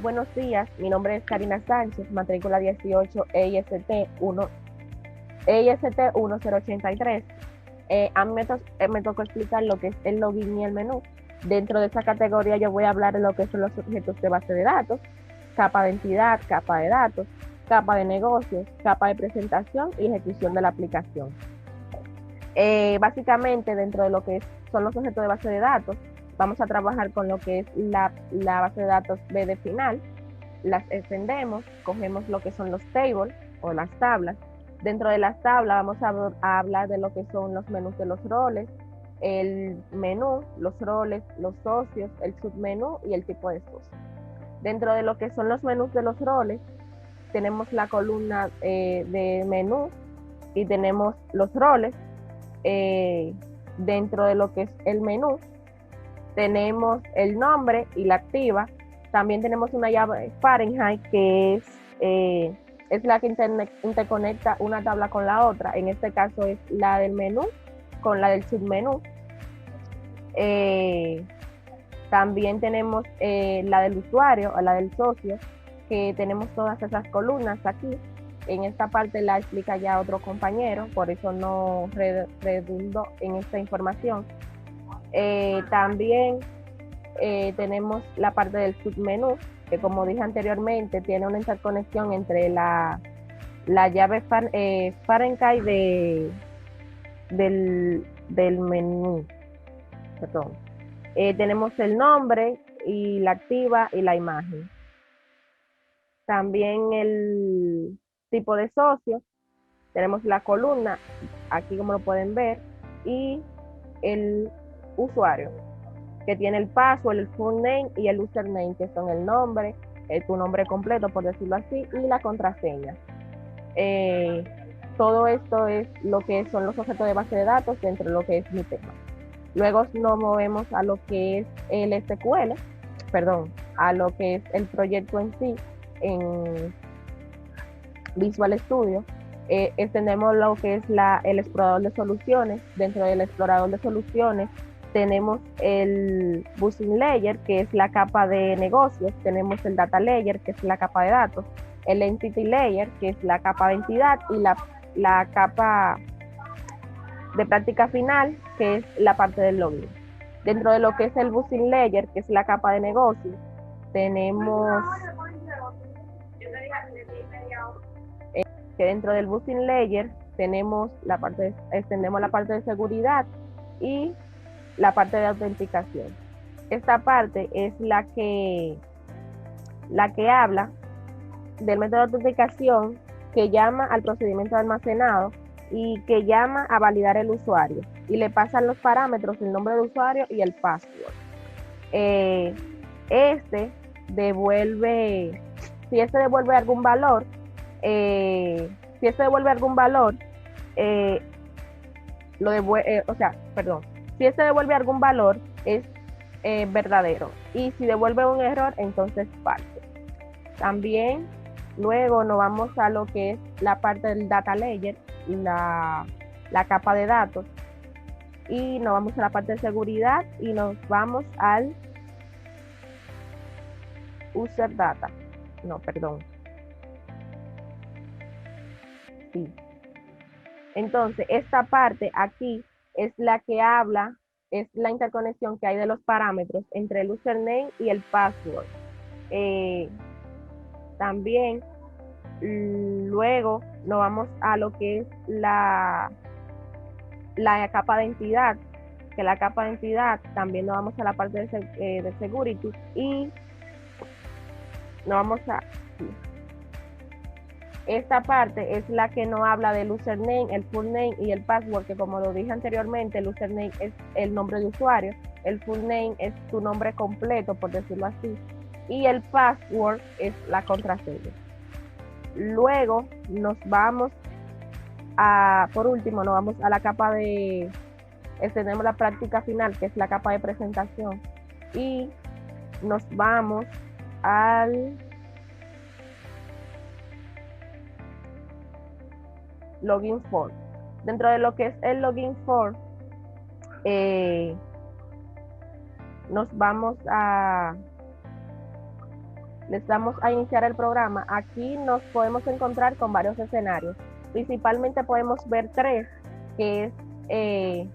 Buenos días, mi nombre es Karina Sánchez, matrícula 18 EIST 1083. A mí me tocó explicar lo que es el login y el menú. Dentro de esa categoría yo voy a hablar de lo que son los objetos de base de datos, capa de entidad, capa de datos, capa de negocios, capa de presentación y ejecución de la aplicación. Básicamente, dentro de lo que son los objetos de base de datos, vamos a trabajar con lo que es la base de datos B de final, las extendemos, cogemos lo que son los tables o las tablas. Dentro de las tablas vamos a hablar de lo que son los menús de los roles, el menú, los roles, los socios, el submenú y el tipo de socio. Dentro de lo que son los menús de los roles, tenemos la columna de menú y tenemos los roles. Eh, Dentro de lo que es el menú, tenemos el nombre y la activa. También tenemos una llave Fahrenheit es la que interconecta una tabla con la otra. En este caso es la del menú con la del submenú. Eh, También tenemos la del usuario o la del socio, que tenemos todas esas columnas aquí. En esta parte la explica ya otro compañero, por eso no redundo en esta información. También tenemos la parte del submenú, que como dije anteriormente, tiene una interconexión entre la llave Fahrenheit del menú. Perdón. Tenemos el nombre y la activa y la imagen. También el tipo de socio, tenemos la columna, aquí como lo pueden ver, y el usuario, que tiene el password, el full name y el username, que son el nombre, tu nombre completo, por decirlo así, y la contraseña. Eh, Todo esto es lo que son los objetos de base de datos dentro de lo que es mi tema. Luego nos movemos a lo que es el SQL, perdón, a lo que es el proyecto en sí en Visual Studio. Extendemos lo que es el explorador de soluciones. Dentro del explorador de soluciones tenemos el Business Layer, que es la capa de negocios, tenemos el Data Layer, que es la capa de datos, el Entity Layer, que es la capa de entidad, y la capa de práctica final, que es la parte del login. Dentro de lo que es el Business Layer, que es la capa de negocios, tenemos que dentro del Business Layer tenemos extendemos la parte de seguridad y la parte de autenticación. Esta parte es la que habla del método de autenticación, que llama al procedimiento de almacenado y que llama a validar el usuario y le pasan los parámetros, el nombre de usuario y el password. Eh, este devuelve, si este devuelve algún valor, si este devuelve algún valor, eh, o sea, perdón, si este devuelve algún valor es verdadero, y si devuelve un error, entonces falso. También luego nos vamos a lo que es la parte del data layer, la capa de datos, y nos vamos a la parte de seguridad y nos vamos al user data. No, perdón. Sí. Entonces, esta parte aquí es la que habla, es la interconexión que hay de los parámetros entre el username y el password. Eh, También luego nos vamos a lo que es la capa de entidad, que la capa de entidad también nos vamos a la parte de security y nos vamos a... Sí. Esta parte es la que nos habla del username, el full name y el password, que como lo dije anteriormente, el username es el nombre de usuario, el full name es tu nombre completo, por decirlo así, y el password es la contraseña. Luego nos vamos por último, nos vamos a la capa tenemos la práctica final, que es la capa de presentación, y nos vamos al login form. Dentro de lo que es el login form, nos vamos les damos a iniciar el programa, aquí nos podemos encontrar con varios escenarios. Principalmente podemos ver tres, que es,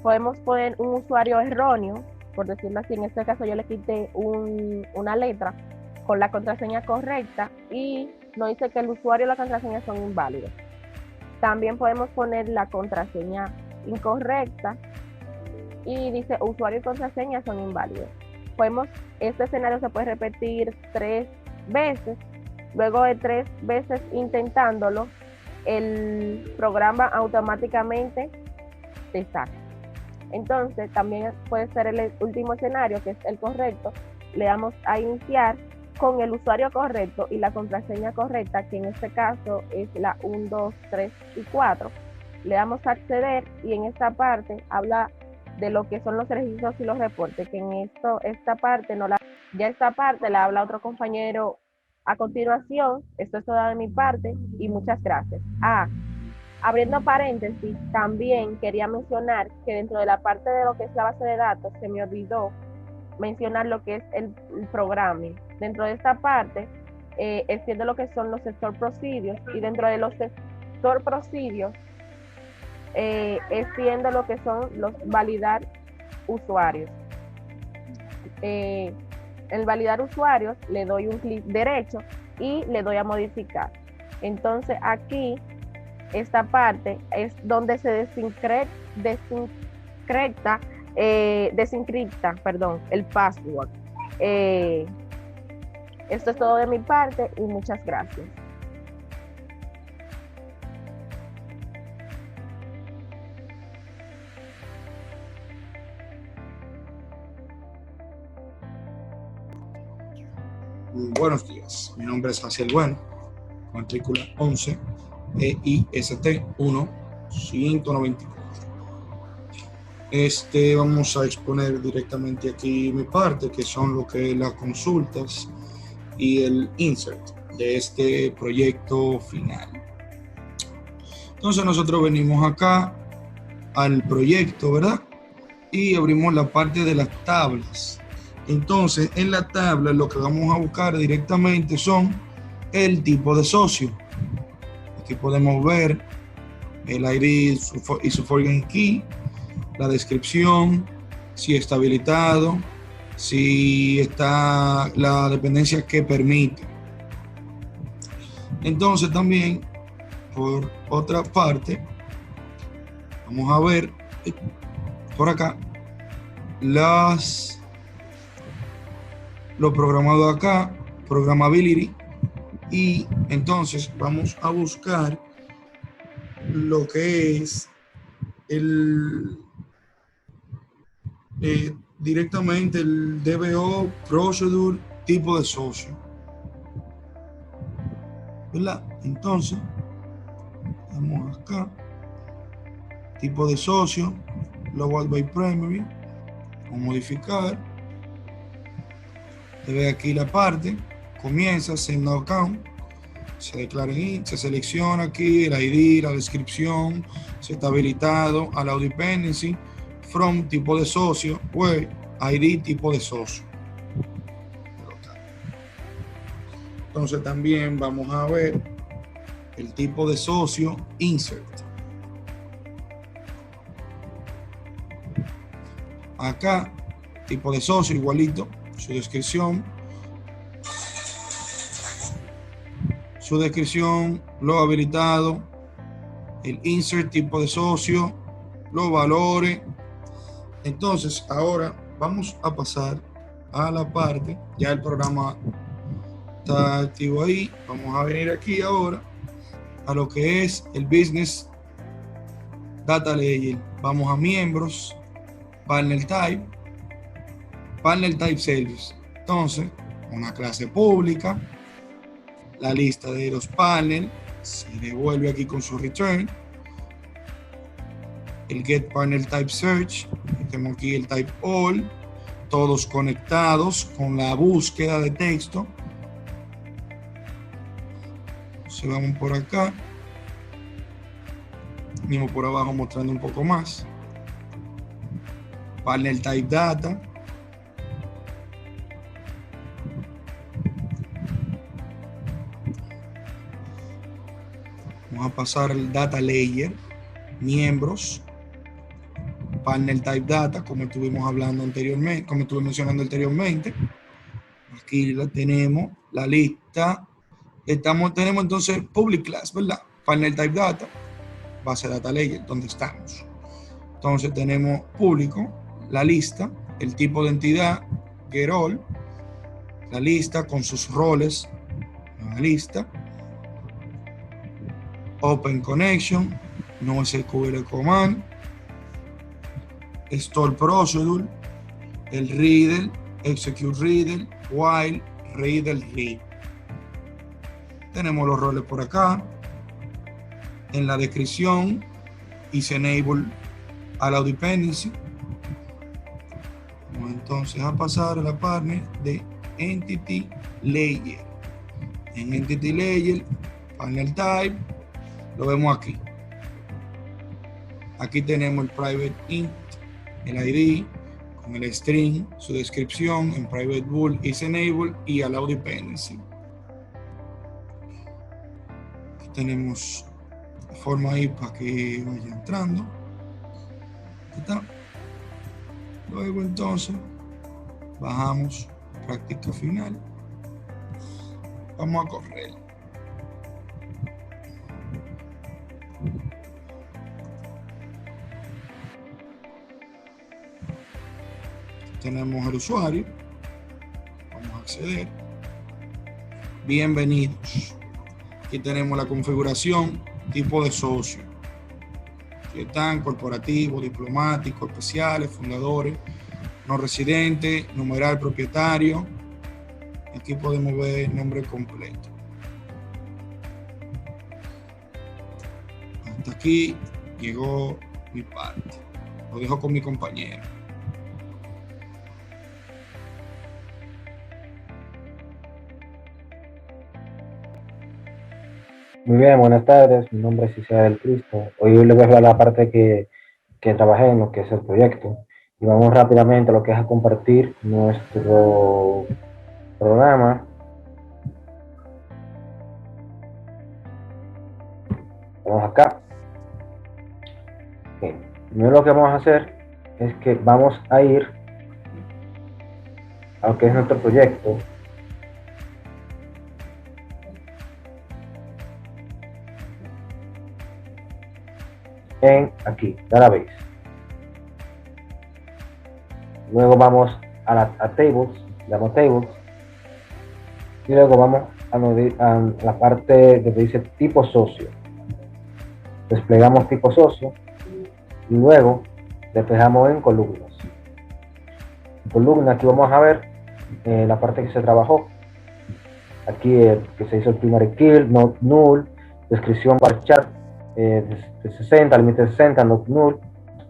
podemos poner un usuario erróneo, por decirlo así. En este caso yo le quité una letra con la contraseña correcta y nos dice que el usuario y la contraseña son inválidos. También podemos poner la contraseña incorrecta y dice usuario y contraseña son inválidos. Este escenario se puede repetir 3 veces. Luego de 3 veces intentándolo, el programa automáticamente te saca. Entonces también puede ser el último escenario, que es el correcto. Le damos a iniciar con el usuario correcto y la contraseña correcta, que en este caso es la 1, 2, 3 y 4. Le damos a acceder y en esta parte habla de lo que son los registros y los reportes, que esta parte la habla otro compañero a continuación. Esto es todo de mi parte y muchas gracias. Abriendo paréntesis, también quería mencionar que dentro de la parte de lo que es la base de datos se me olvidó mencionar lo que es el programming. Dentro de esta parte extiende lo que son los store procedures, y dentro de los store procedures extiende lo que son los validar usuarios. El validar usuarios le doy un clic derecho y le doy a modificar. Entonces aquí esta parte es donde se desencripta el password. Esto es todo de mi parte y muchas gracias. Buenos días, mi nombre es Jaciel Bueno, matrícula 11 EIST 1-194. Vamos a exponer directamente aquí mi parte, que son lo que es las consultas y el insert de este proyecto final. Entonces nosotros venimos acá al proyecto, ¿verdad? Y abrimos la parte de las tablas. Entonces en la tabla lo que vamos a buscar directamente son el tipo de socio. Aquí podemos ver el ID y su foreign key, la descripción, si está habilitado, si está la dependencia que permite. Entonces también, por otra parte, vamos a ver por acá lo programado acá, programability, y entonces vamos a buscar lo que es directamente el DBO procedure tipo de socio, ¿verdad? Entonces vamos acá, tipo de socio, global by primary, vamos a modificar. Se ve aquí la parte, comienza send no account, se declara se selecciona aquí el ID, la descripción, si está habilitado, allow dependency, from tipo de socio, where ID tipo de socio. Entonces también vamos a ver el tipo de socio insert. Acá, tipo de socio igualito, su descripción, lo habilitado, el insert tipo de socio, los valores. Entonces ahora vamos a pasar a la parte, ya el programa está activo ahí, vamos a venir aquí ahora a lo que es el business data layer. Vamos a miembros, panel type service. Entonces, una clase pública, la lista de los panel, se devuelve aquí con su return, el get panel type search, tenemos aquí el type all, todos conectados con la búsqueda de texto. Se vamos por acá, mismo por abajo mostrando un poco más, panel type data, Vamos a pasar al Data Layer, miembros, Partner Type Data, como estuvimos hablando anteriormente, como estuve mencionando anteriormente. Aquí la tenemos, la lista. Tenemos entonces Public Class, ¿verdad? Partner Type Data, base Data Layer, donde estamos. Entonces tenemos público, la lista, el tipo de entidad, Get All, la lista con sus roles, la lista, Open Connection, NoSQL Command, Store Procedure, el Reader, Execute Reader, While, Reader, Read. Tenemos los roles por acá. En la descripción, is Enable Allow Dependency. Vamos entonces a pasar a la parte de Entity Layer. En Entity Layer, Panel Type, lo vemos aquí. Aquí tenemos el Private Int, el ID, con el string, su descripción, en Private Bool, is Enable y Allow Dependency. Aquí tenemos la forma ahí para que vaya entrando. Aquí está. Luego entonces bajamos práctica final. Vamos a correr. Tenemos el usuario. Vamos a acceder. Bienvenidos. Aquí tenemos la configuración, tipo de socio. Aquí están corporativos, diplomáticos, especiales, fundadores, no residentes, numeral propietario. Aquí podemos ver el nombre completo. Hasta aquí llegó mi parte. Lo dejo con mi compañero. Muy bien, buenas tardes. Mi nombre es Isael Cristo. Hoy les voy a hablar la parte que trabajé en lo que es el proyecto. Y vamos rápidamente a lo que es a compartir nuestro programa. Vamos acá. Bien. Primero lo que vamos a hacer es que vamos a ir a lo que es nuestro proyecto. En aquí, database. Luego vamos a tables, damos tables. Y luego vamos a la parte donde dice tipo socio. Desplegamos tipo socio. Y luego desplegamos en columnas. En columna aquí vamos a ver la parte que se trabajó. Aquí que se hizo el primary kill, not null, descripción para chart. De 60, límite de 60, not null,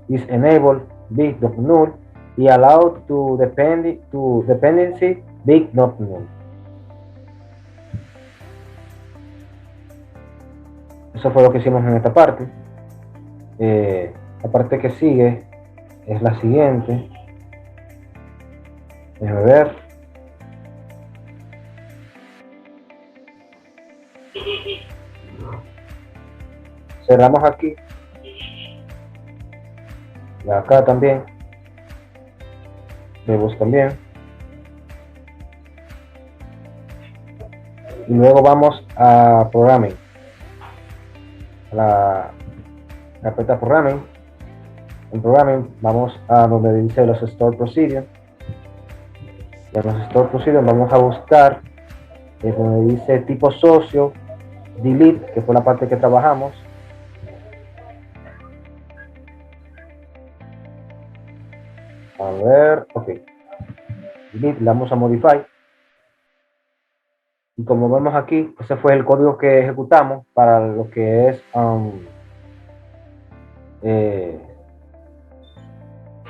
is enable, big not null, y allow to dependency, big not null. Eso fue lo que hicimos en esta parte. La parte que sigue es la siguiente. Déjame ver. Cerramos aquí. Y acá también. Vemos también. Y luego vamos a Programming. A la carpeta Programming. En Programming vamos a donde dice los Store Procedure. Y en los Store Procedure vamos a buscar donde dice tipo socio, delete, que fue la parte que trabajamos. A ver, ok. Delete, le damos a Modify. Y como vemos aquí, ese fue el código que ejecutamos para lo que es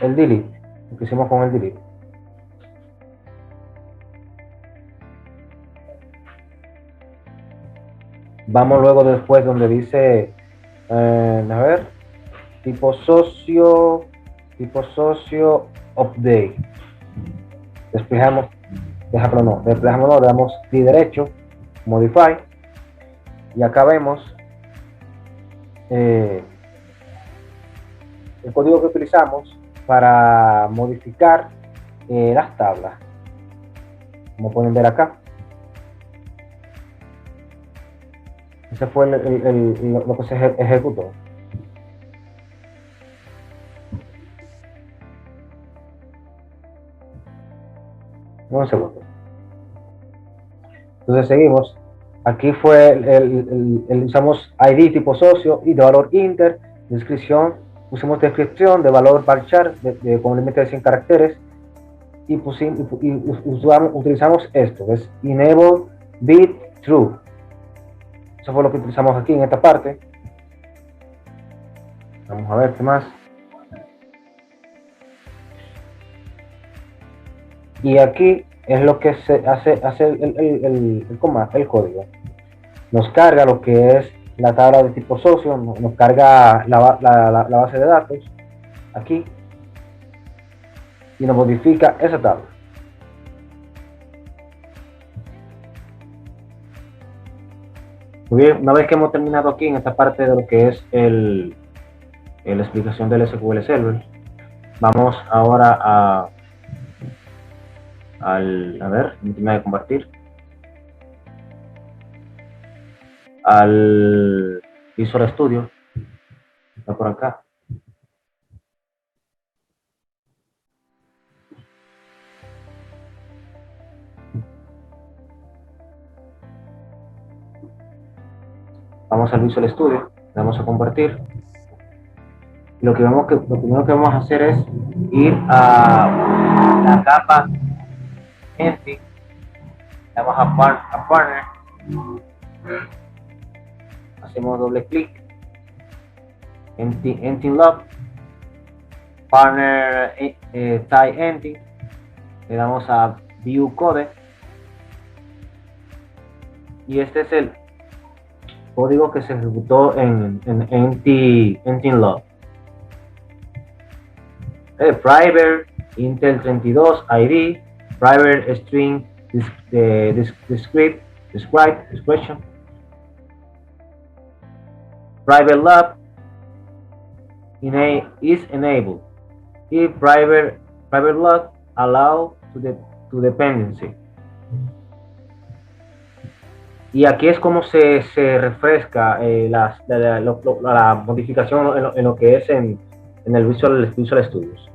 el delete. Lo que hicimos con el delete. Vamos luego después donde dice, a ver, tipo socio update. Desplegamos, le damos clic derecho, modify, y acá vemos el código que utilizamos para modificar las tablas, como pueden ver acá. Ese fue lo que se ejecutó. Un segundo. Entonces seguimos. Aquí fue usamos ID tipo socio y de valor inter, descripción, pusimos descripción de valor varchar con límite de 100 caracteres y utilizamos esto, es enable bit true. Eso fue lo que utilizamos aquí en esta parte. Vamos a ver qué más. Y aquí es lo que se hace el código. Nos carga lo que es la tabla de tipo socio, nos carga la base de datos aquí y nos modifica esa tabla. Muy bien, una vez que hemos terminado aquí en esta parte de lo que es la explicación del SQL Server, vamos ahora a ver, permíteme de compartir, al Visual Studio, está por acá. Vamos al Visual Studio, le damos a compartir. Lo primero que vamos a hacer es ir a la capa Empty, le damos a Partner, hacemos doble clic, Empty Log, Partner Type Empty, le damos a View Code y este es el código que se ejecutó en Empty Log. Private Intel 32 ID, Private String Description, Private Lab is enabled y Private Log allow to dependency. Y aquí es como se refresca la modificación en lo que es en el Visual Studios.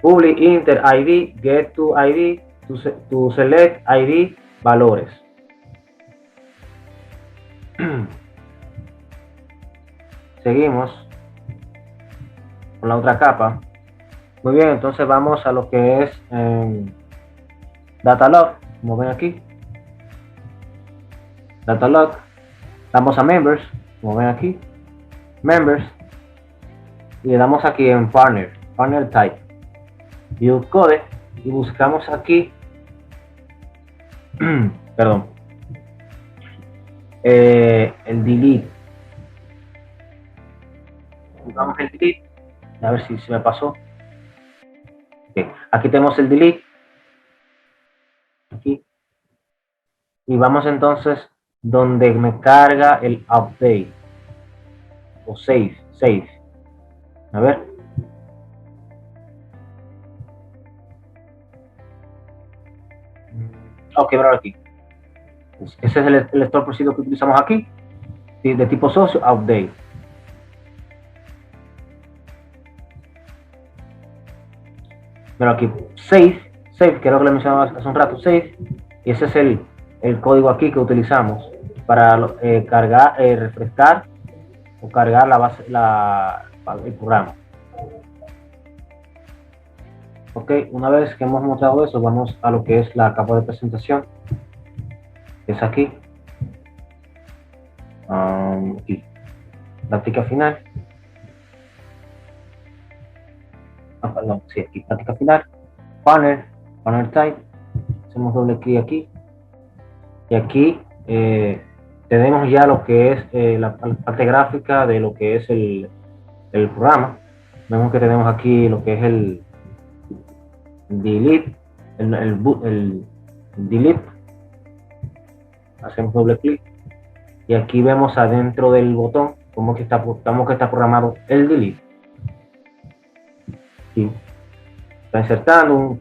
Public inter ID, get to ID, to select ID valores. Seguimos con la otra capa. Muy bien, entonces vamos a lo que es Datalog, como ven aquí. Datalog, damos a Members, como ven aquí. Members, y le damos aquí en Partner Type, View Code, y buscamos aquí, perdón, el delete. Buscamos el delete, a ver si se me pasó. Okay. Aquí tenemos el delete, aquí, y vamos entonces donde me carga el update o save. A ver. Ok, pero aquí. Ese es el store procedure que utilizamos aquí. De tipo socio, update. Pero aquí, save, que era lo que le mencionaba hace un rato, save. Y ese es el código aquí que utilizamos para cargar, refrescar o cargar la base, el programa. Ok, una vez que hemos mostrado eso, vamos a lo que es la capa de presentación, que es aquí. Aquí. Práctica final. Perdón, sí, aquí, práctica final. Partner Type. Hacemos doble clic aquí. Y aquí tenemos ya lo que es la parte gráfica de lo que es el programa. Vemos que tenemos aquí lo que es el delete, el delete. Hacemos doble clic y aquí vemos adentro del botón cómo que está programado el delete. Sí. Está insertando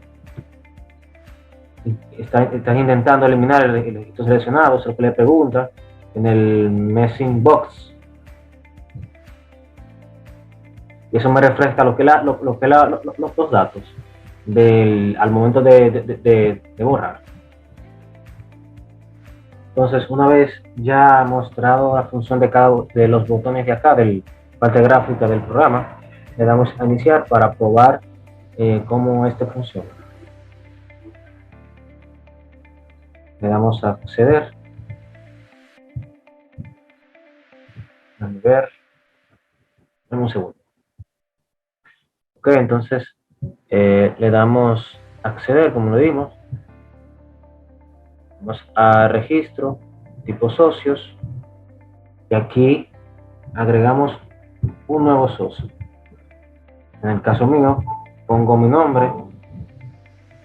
estás intentando eliminar el registro seleccionado, es lo que le pregunta en el messing box. Y eso me refresca los datos al momento de borrar. Entonces, una vez ya mostrado la función de cada de los botones de acá, de la parte gráfica del programa, le damos a iniciar para probar cómo este funciona. Le damos a acceder. A ver. Dame un segundo. Ok, entonces le damos a acceder, como lo dimos. Vamos a registro, tipo socios. Y aquí agregamos un nuevo socio. En el caso mío, pongo mi nombre,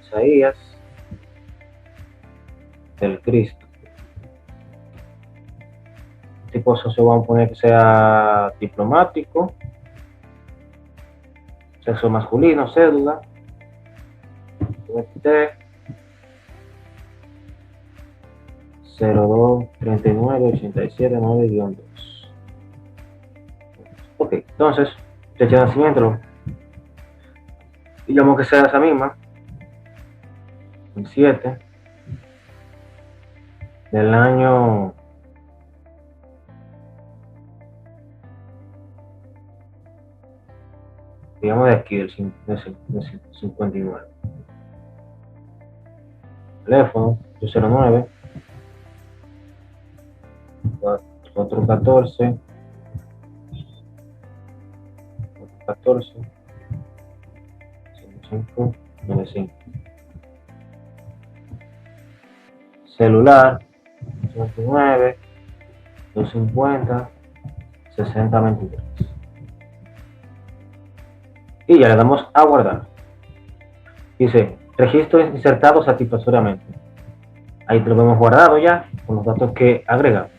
Isaías del Cristo. Tipo socio vamos a poner que sea diplomático, sexo masculino, cédula, UFT 023987-9-2. Ok, entonces, fecha de nacimiento, digamos que sea esa misma, el 7 del año digamos de aquí, del 59. Teléfono, 809 414 5595. Celular, 89 250 6023. Y ya le damos a guardar. Dice, registro insertado satisfactoriamente. Ahí lo hemos guardado ya con los datos que agregamos.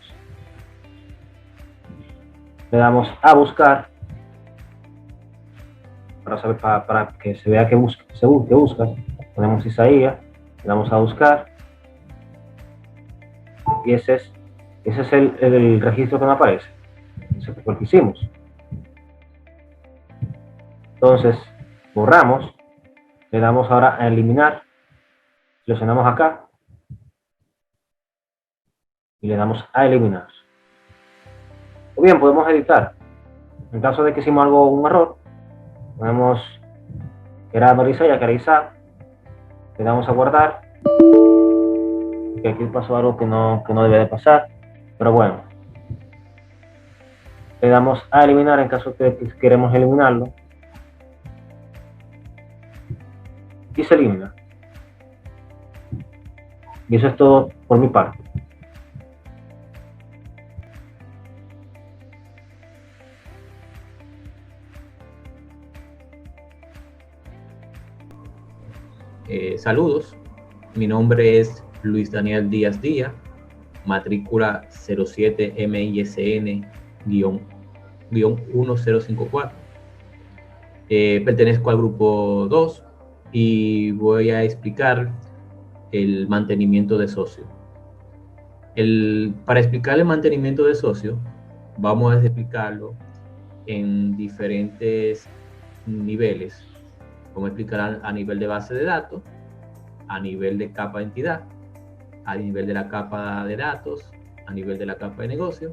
Le damos a buscar para que se vea que busca. Ponemos Isaías, le damos a buscar y ese es el registro que me aparece. Ese fue el que hicimos. Entonces borramos, le damos ahora a eliminar, seleccionamos acá y le damos a eliminar. O bien podemos editar. En caso de que hicimos un error, ponemos que era Norisa y que era Isa, le damos a guardar, que aquí pasó algo que no debe de pasar, pero bueno, le damos a eliminar en caso de que queremos eliminarlo y se elimina. Y eso es todo por mi parte. Saludos, mi nombre es Luis Daniel Díaz Díaz, matrícula 07 MISN-1054. Pertenezco al grupo 2 y voy a explicar el mantenimiento de socio. Para explicar el mantenimiento de socio, vamos a explicarlo en diferentes niveles. Vamos a explicar a nivel de base de datos, a nivel de capa de entidad, a nivel de la capa de datos, a nivel de la capa de negocio,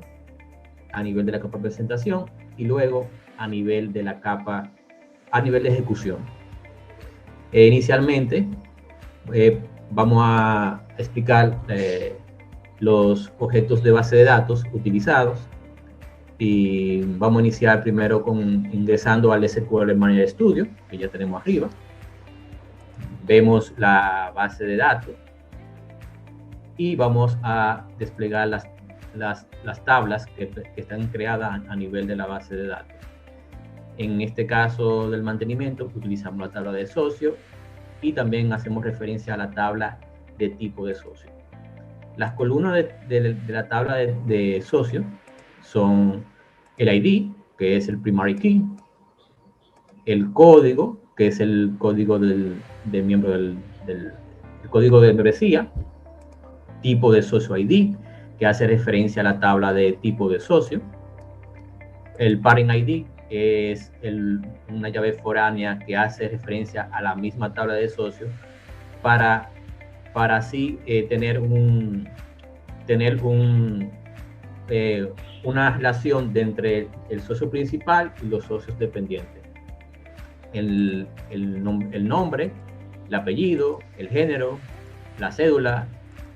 a nivel de la capa de presentación y luego a nivel de la capa, a nivel de ejecución. Inicialmente vamos a explicar los objetos de base de datos utilizados y vamos a iniciar primero ingresando al SQL Manager Studio, que ya tenemos arriba. Vemos la base de datos y vamos a desplegar las tablas que están creadas a nivel de la base de datos. En este caso del mantenimiento utilizamos la tabla de socio y también hacemos referencia a la tabla de tipo de socio. Las columnas de la tabla de socio son el ID, que es el primary key, el código, que es el código del miembro el código de membresía, tipo de socio ID, que hace referencia a la tabla de tipo de socio, el parent ID, que es una llave foránea que hace referencia a la misma tabla de socios para así tener una relación entre el socio principal y los socios dependientes. El nombre, el apellido, el género, la cédula,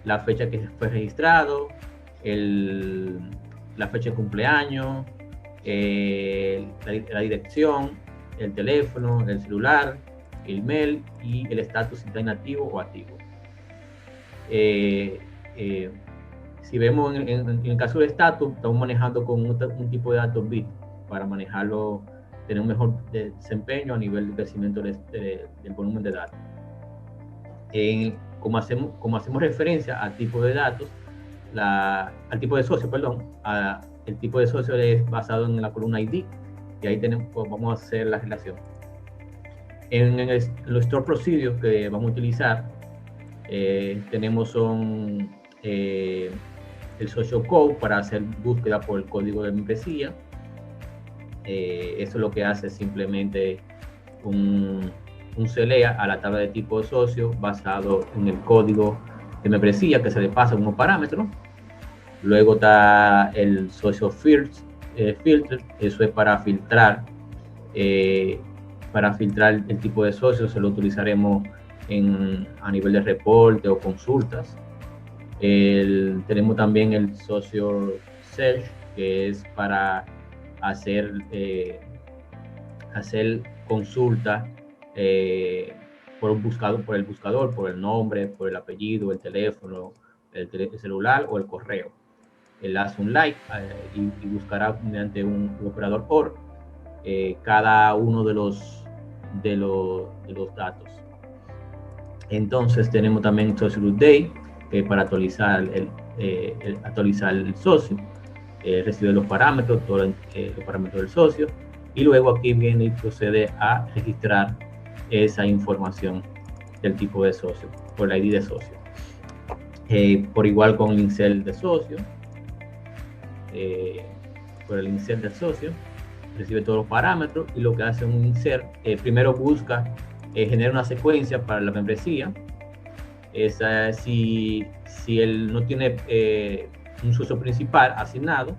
la fecha que fue registrado, la fecha de cumpleaños, la dirección, el teléfono, el celular, el email y el estatus si está inactivo o activo. Si vemos en el caso del estatus, estamos manejando con un tipo de datos bit para manejarlo, tener un mejor desempeño a nivel de crecimiento del volumen de datos. Como hacemos referencia al tipo de datos, al tipo de socio, perdón, el tipo de socio es basado en la columna ID y ahí vamos a hacer la relación. En los store procedures que vamos a utilizar, tenemos el social code para hacer búsqueda por el código de membresía. Eso lo que hace es simplemente un CELEA a la tabla de tipo de socio basado en el código de membresía que se le pasa como parámetro. Luego está el social filter, eso es para filtrar el tipo de socio. Se lo utilizaremos a nivel de reporte o consultas. Tenemos también el social search, que es para hacer consulta por el buscador, por el nombre, por el apellido, el teléfono, el celular o el correo. Él hace un like y buscará mediante un operador OR cada uno de los datos. Entonces tenemos también social update, para actualizar el socio, recibe los parámetros, todos los parámetros del socio, y luego aquí viene y procede a registrar esa información del tipo de socio, por el ID de socio. Por igual con el insert de socio, por el insert del socio, recibe todos los parámetros y lo que hace un insert, primero busca generar una secuencia para la membresía. Si él no tiene un socio principal asignado,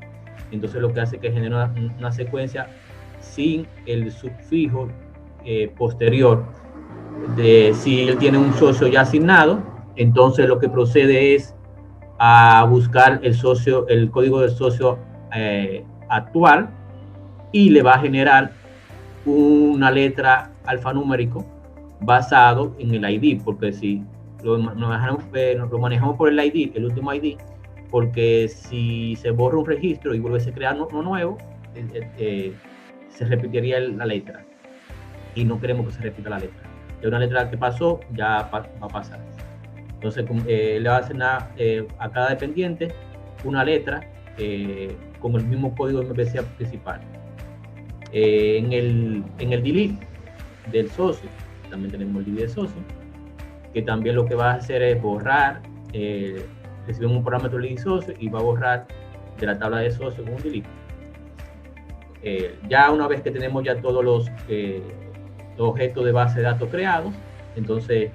entonces lo que hace es que genera una secuencia sin el sufijo posterior. Si él tiene un socio ya asignado, entonces lo que procede es a buscar el código del socio actual y le va a generar una letra alfanumérico basado en el ID, porque si lo manejamos por el ID, el último ID, porque si se borra un registro y vuelve a crear uno nuevo, se repetiría la letra y no queremos que se repita la letra. Es una letra que pasó, ya va a pasar. Entonces le va a asignar a cada dependiente una letra con el mismo código de membresía principal. En el delete del socio, también tenemos el delete del socio, que también lo que va a hacer es borrar, recibe un parámetro delete socio y va a borrar de la tabla de socios un delete. Ya una vez que tenemos ya todos los objetos de base de datos creados, entonces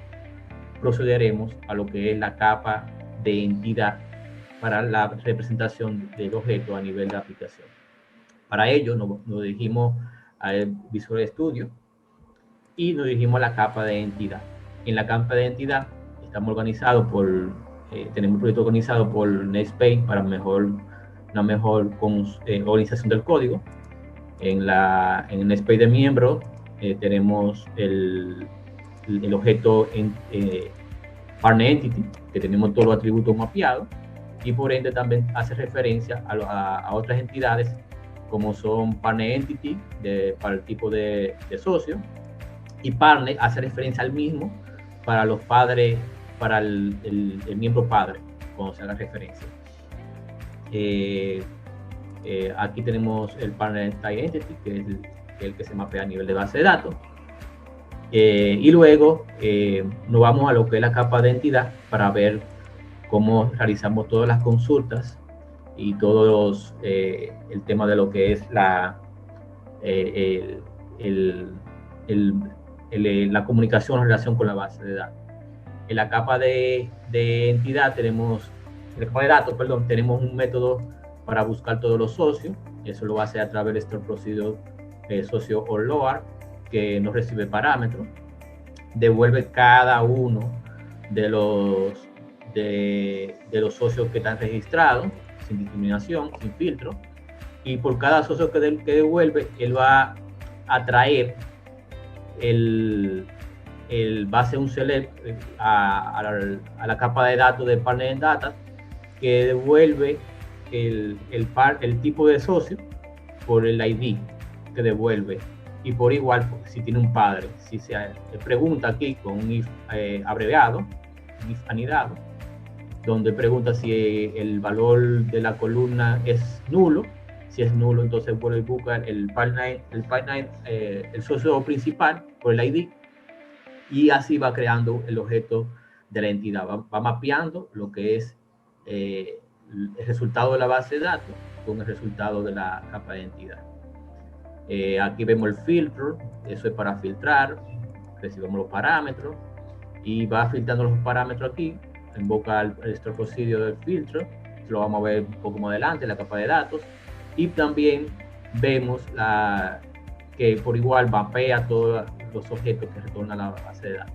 procederemos a lo que es la capa de entidad para la representación del objeto a nivel de aplicación. Para ello nos dirigimos al Visual Studio y nos dirigimos a la capa de entidad. En la capa de entidad estamos organizados tenemos un proyecto organizado por Netspace para una mejor organización del código. En el Netspace de miembros tenemos el objeto Partner Entity, que tenemos todos los atributos mapeados, y por ende también hace referencia a otras entidades como son Partner Entity para el tipo de socio, y Partner hace referencia al mismo para los padres, para el miembro padre, cuando se haga referencia. Aquí tenemos el Partner Entity, que es el que se mapea a nivel de base de datos. Y luego nos vamos a lo que es la capa de entidad para ver cómo realizamos todas las consultas y todos el tema de lo que es la comunicación en relación con la base de datos. En la capa de entidad tenemos, en la capa de datos, perdón, tenemos un método para buscar todos los socios. Eso lo va a hacer a través de este procedimiento socio or load, que no recibe parámetros, devuelve cada uno de los socios que están registrados, sin discriminación, sin filtro, y por cada socio que devuelve, él va a traer va a hacer un select a la capa de datos de Partner Data, que devuelve el tipo de socio por el ID que devuelve, y por igual si tiene un padre. Si se pregunta aquí con un if abreviado, un if anidado, donde pregunta si el valor de la columna es nulo. Si es nulo, entonces vuelve y busca el socio principal por el ID, y así va creando el objeto de la entidad. Va mapeando lo que es el resultado de la base de datos con el resultado de la capa de entidad. Aquí vemos el filtro, eso es para filtrar, recibimos los parámetros y va filtrando los parámetros aquí, invoca el store procedure del filtro, lo vamos a ver un poco más adelante, la capa de datos, y también vemos que por igual mapea todos los objetos que retorna la base de datos.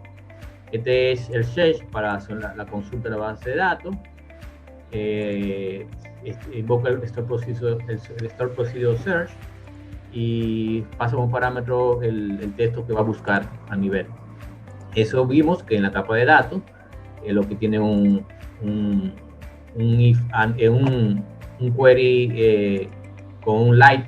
Este es el search para hacer la consulta de la base de datos. Invoca el store procedure search y pasa como parámetro el texto que va a buscar a nivel. Eso vimos que en la capa de datos lo que tiene un query con un light,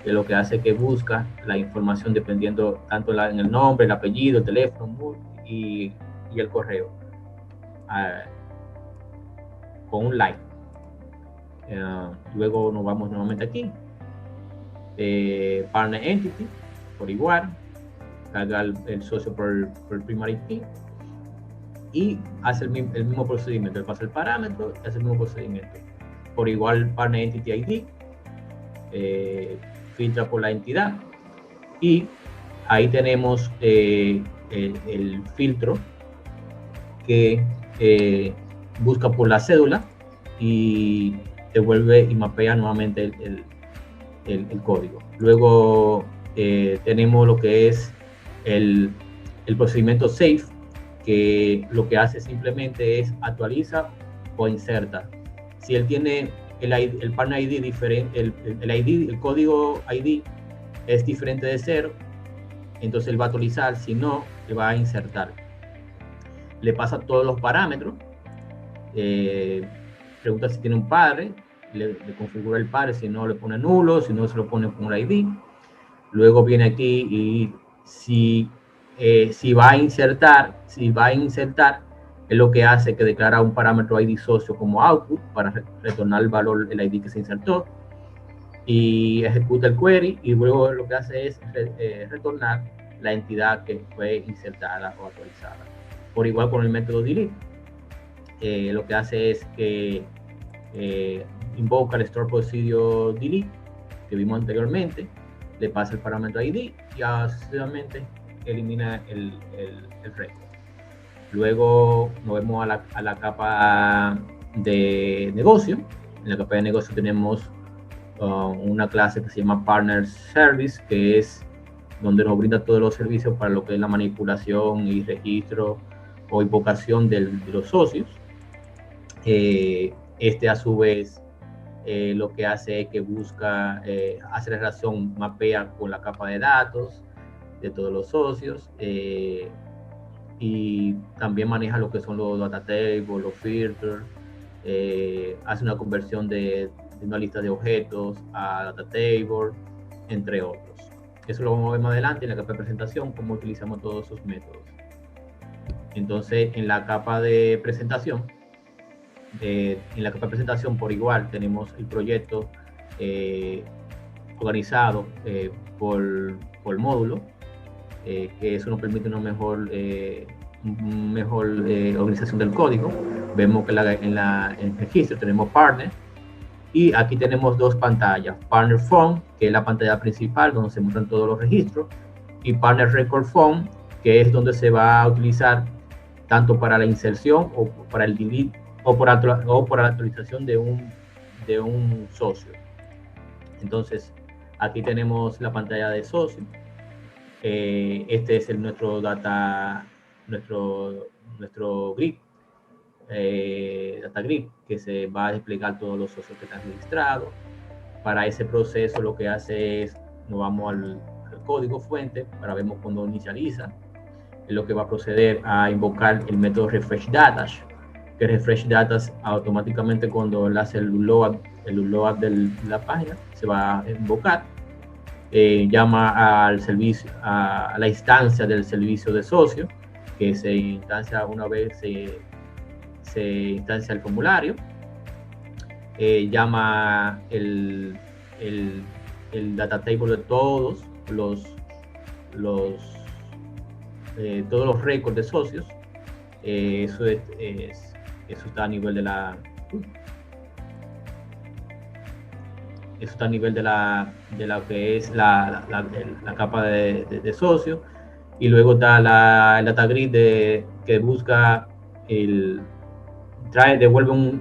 que lo que hace que busca la información dependiendo tanto en el nombre, el apellido, el teléfono y el correo, con un light. Luego nos vamos nuevamente aquí, Partner Entity, por igual, carga el socio por primary key y hace el mismo procedimiento, le pasa el parámetro y hace el mismo procedimiento. Por igual, Partner Entity ID, filtra por la entidad, y ahí tenemos el filtro que busca por la cédula y devuelve y mapea nuevamente el código. Luego tenemos lo que es el procedimiento SAFE, que lo que hace simplemente es actualiza o inserta. Si él tiene el Partner ID diferente, el código ID es diferente de 0, entonces él va a actualizar. Si no, le va a insertar. Le pasa todos los parámetros, pregunta si tiene un padre, le configura el padre, si no le pone nulo, si no se lo pone con el ID. Luego viene aquí y si va a insertar, es lo que hace que declara un parámetro ID socio como output para retornar el valor, el ID que se insertó, y ejecuta el query, y luego lo que hace es retornar la entidad que fue insertada o actualizada. Por igual con el método delete, lo que hace es que invoca el store procedure delete que vimos anteriormente, le pasa el parámetro ID y sucesivamente elimina el récord. Luego nos vemos a la capa de negocio. En la capa de negocio tenemos una clase que se llama Partner Service, que es donde nos brinda todos los servicios para lo que es la manipulación y registro o invocación de los socios. A su vez lo que hace es que busca hacer relación, mapea con la capa de datos de todos los socios, y también maneja lo que son los data tables, los filters, hace una conversión de una lista de objetos a data table, entre otros. Eso lo vamos a ver más adelante en la capa de presentación, cómo utilizamos todos esos métodos. Entonces, en la capa de presentación, por igual tenemos el proyecto organizado por módulo, que eso nos permite una mejor organización del código. Vemos que en el registro tenemos partner, y aquí tenemos dos pantallas: Partner Phone, que es la pantalla principal donde se muestran todos los registros, y Partner Record Phone, que es donde se va a utilizar tanto para la inserción o para el delete o para la actualización de un socio. Entonces, aquí tenemos la pantalla de socio. Este es nuestro grid, data grid, que se va a desplegar todos los socios que están registrados. Para ese proceso lo que hace es, nos vamos al código fuente para ver cuando inicializa. Es lo que va a proceder a invocar el método refresh data, que refresh data automáticamente cuando él hace el load de la página se va a invocar. Llama al servicio, a la instancia del servicio de socio, que se instancia una vez se instancia el formulario. Llama el data table de todos los récords de socios. Eso está a nivel de la lo que es la capa de socio. Y luego está el data grid que busca devuelve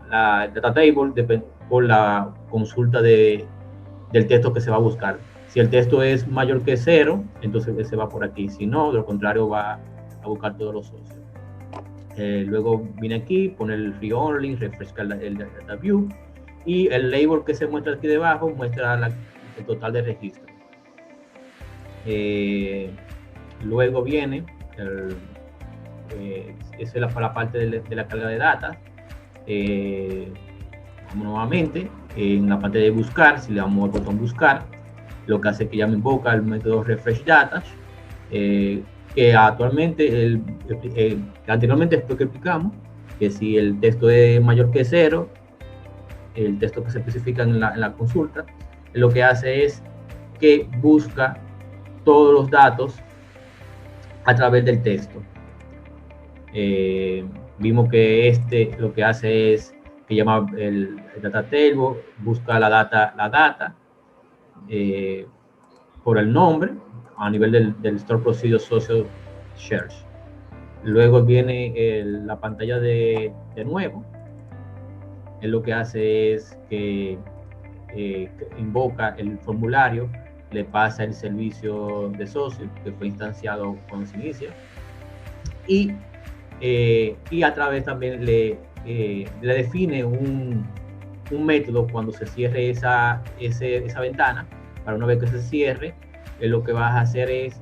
la data table por la consulta del texto que se va a buscar. Si el texto es mayor que 0, entonces se va por aquí. Si no, de lo contrario, va a buscar todos los socios. Luego viene aquí, pone el free only, refresca el data view, y el label que se muestra aquí debajo muestra el total de registro. Luego viene esa es la parte de la carga de datos. Como nuevamente en la parte de buscar, si le damos al botón buscar, lo que hace que ya me invoca el método refresh data, que actualmente anteriormente esto que explicamos, que si el texto es mayor que 0, el texto que se especifica en la consulta, lo que hace es que busca todos los datos a través del texto. Vimos que lo que hace es que llama el data table, busca la data por el nombre a nivel del Store Procedure Social Shares. Luego viene la pantalla de nuevo. Lo que hace es que invoca el formulario, le pasa el servicio de socio que fue instanciado cuando se inicia, y a través también le define un método cuando se cierre esa ventana. Para una vez que se cierre, lo que vas a hacer es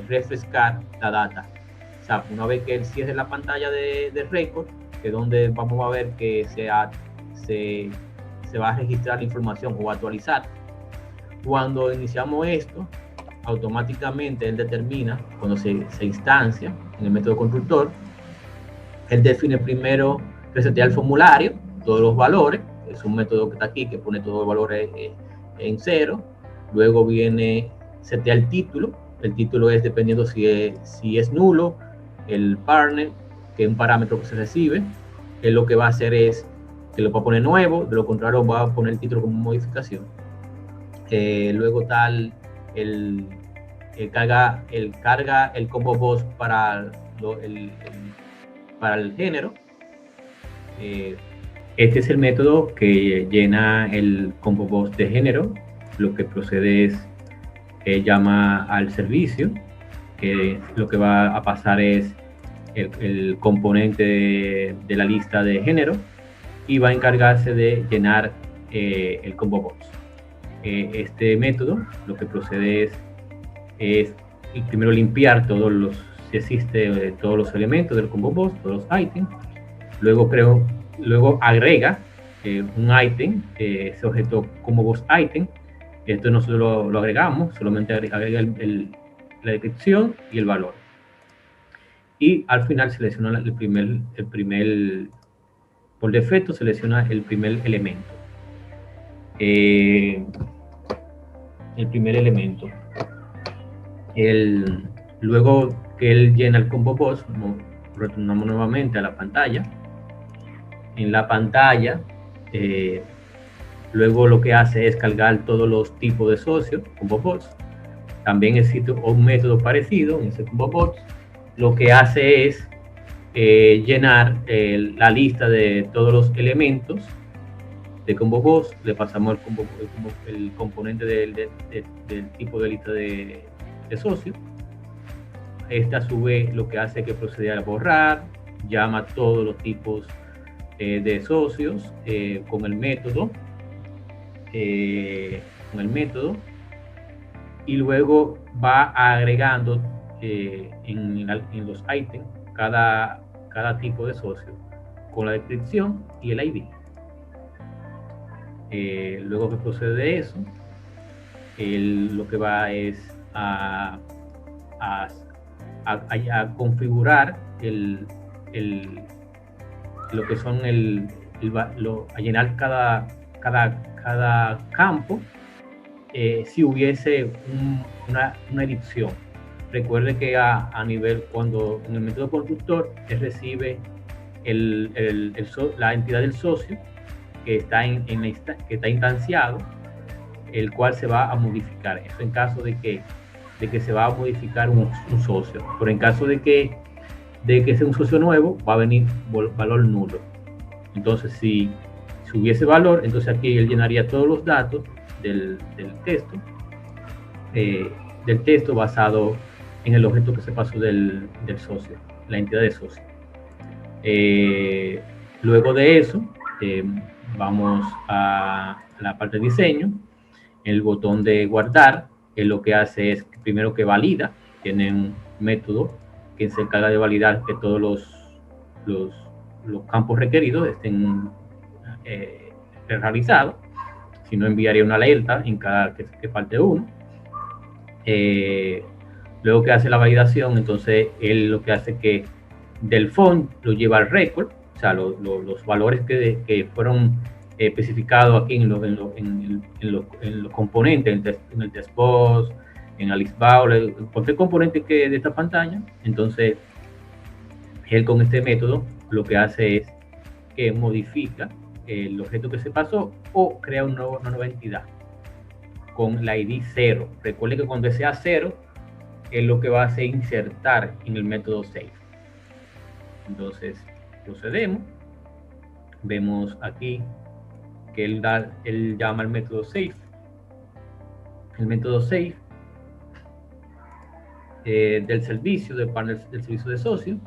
refrescar la data. O sea, una vez que él cierre la pantalla de record, que es donde vamos a ver que se va a registrar la información o actualizar. Cuando iniciamos esto, automáticamente él determina, cuando se instancia en el método constructor, él define primero resetear el formulario, todos los valores. Es un método que está aquí que pone todos los valores en 0. Luego viene setear el título. El título es dependiendo si es nulo, el partner, que es un parámetro que se recibe. Él lo que va a hacer es que lo va a poner nuevo, de lo contrario va a poner el título como modificación. Luego tal carga el combo box para el género. Este es el método que llena el combo box de género. Lo que procede es llama al servicio, que lo que va a pasar es el componente de la lista de género, y va a encargarse de llenar el combo box. Este método lo que procede es primero limpiar todos los elementos del combo box, todos los ítems. Luego agrega un ítem, ese objeto combo box item. Esto nosotros lo agregamos, solamente agrega la descripción y el valor. Y al final selecciona por defecto selecciona el primer elemento. el primer elemento. Luego que él llena el combo box, retornamos nuevamente a la pantalla. En la pantalla, luego lo que hace es cargar todos los tipos de socios, combo box. También existe un método parecido en ese combo box. Lo que hace es llenar la lista de todos los elementos de combo box. Le pasamos el componente del tipo de lista de socios. Esta a su vez lo que hace es que procede a borrar, llama todos los tipos de socios con el método, y luego va agregando en los ítems cada tipo de socio con la descripción y el ID. Luego que procede de eso, lo que va es a configurar lo que son a llenar cada campo si hubiese una edición. Recuerde que a nivel, cuando en el método constructor él recibe la entidad del socio que está instanciado, el cual se va a modificar. Eso en caso de que se va a modificar un socio. Pero en caso de que sea un socio nuevo, va a venir valor nulo. Entonces, si hubiese valor, entonces aquí él llenaría todos los datos del texto basado en el objeto que se pasó del socio, la entidad de socio. Luego de eso, vamos a la parte de diseño. El botón de guardar, lo que hace es primero que valida, tiene un método que se encarga de validar que todos los campos requeridos estén realizados. Si no, enviaría una alerta en cada que falte uno. Luego que hace la validación, entonces él lo que hace es que del font lo lleva al record, o sea, los valores que fueron especificados aquí en los componentes, en el test box, en Alice Bowl, cualquier componente de esta pantalla. Entonces él con este método lo que hace es que modifica el objeto que se pasó o crea una nueva entidad con la ID 0. Recuerde que cuando sea 0 es lo que va a hacer insertar en el método save. Entonces procedemos, vemos aquí que él llama al método save. El método save del servicio, del panel del servicio de socio,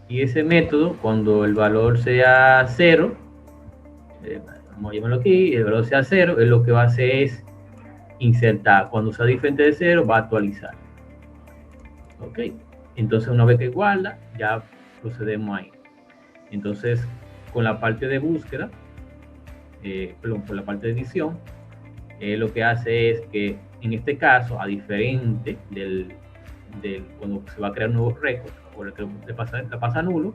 y ese método, cuando el valor sea 0, vamos a llamarlo aquí, el valor sea 0, es lo que va a hacer es insertar. Cuando sea diferente de 0, va a actualizar. Ok, entonces una vez que guarda, ya procedemos ahí. Entonces, con la parte de búsqueda, con la parte de edición, lo que hace es que en este caso, a diferente del cuando se va a crear un nuevo récord o el que le pasa nulo,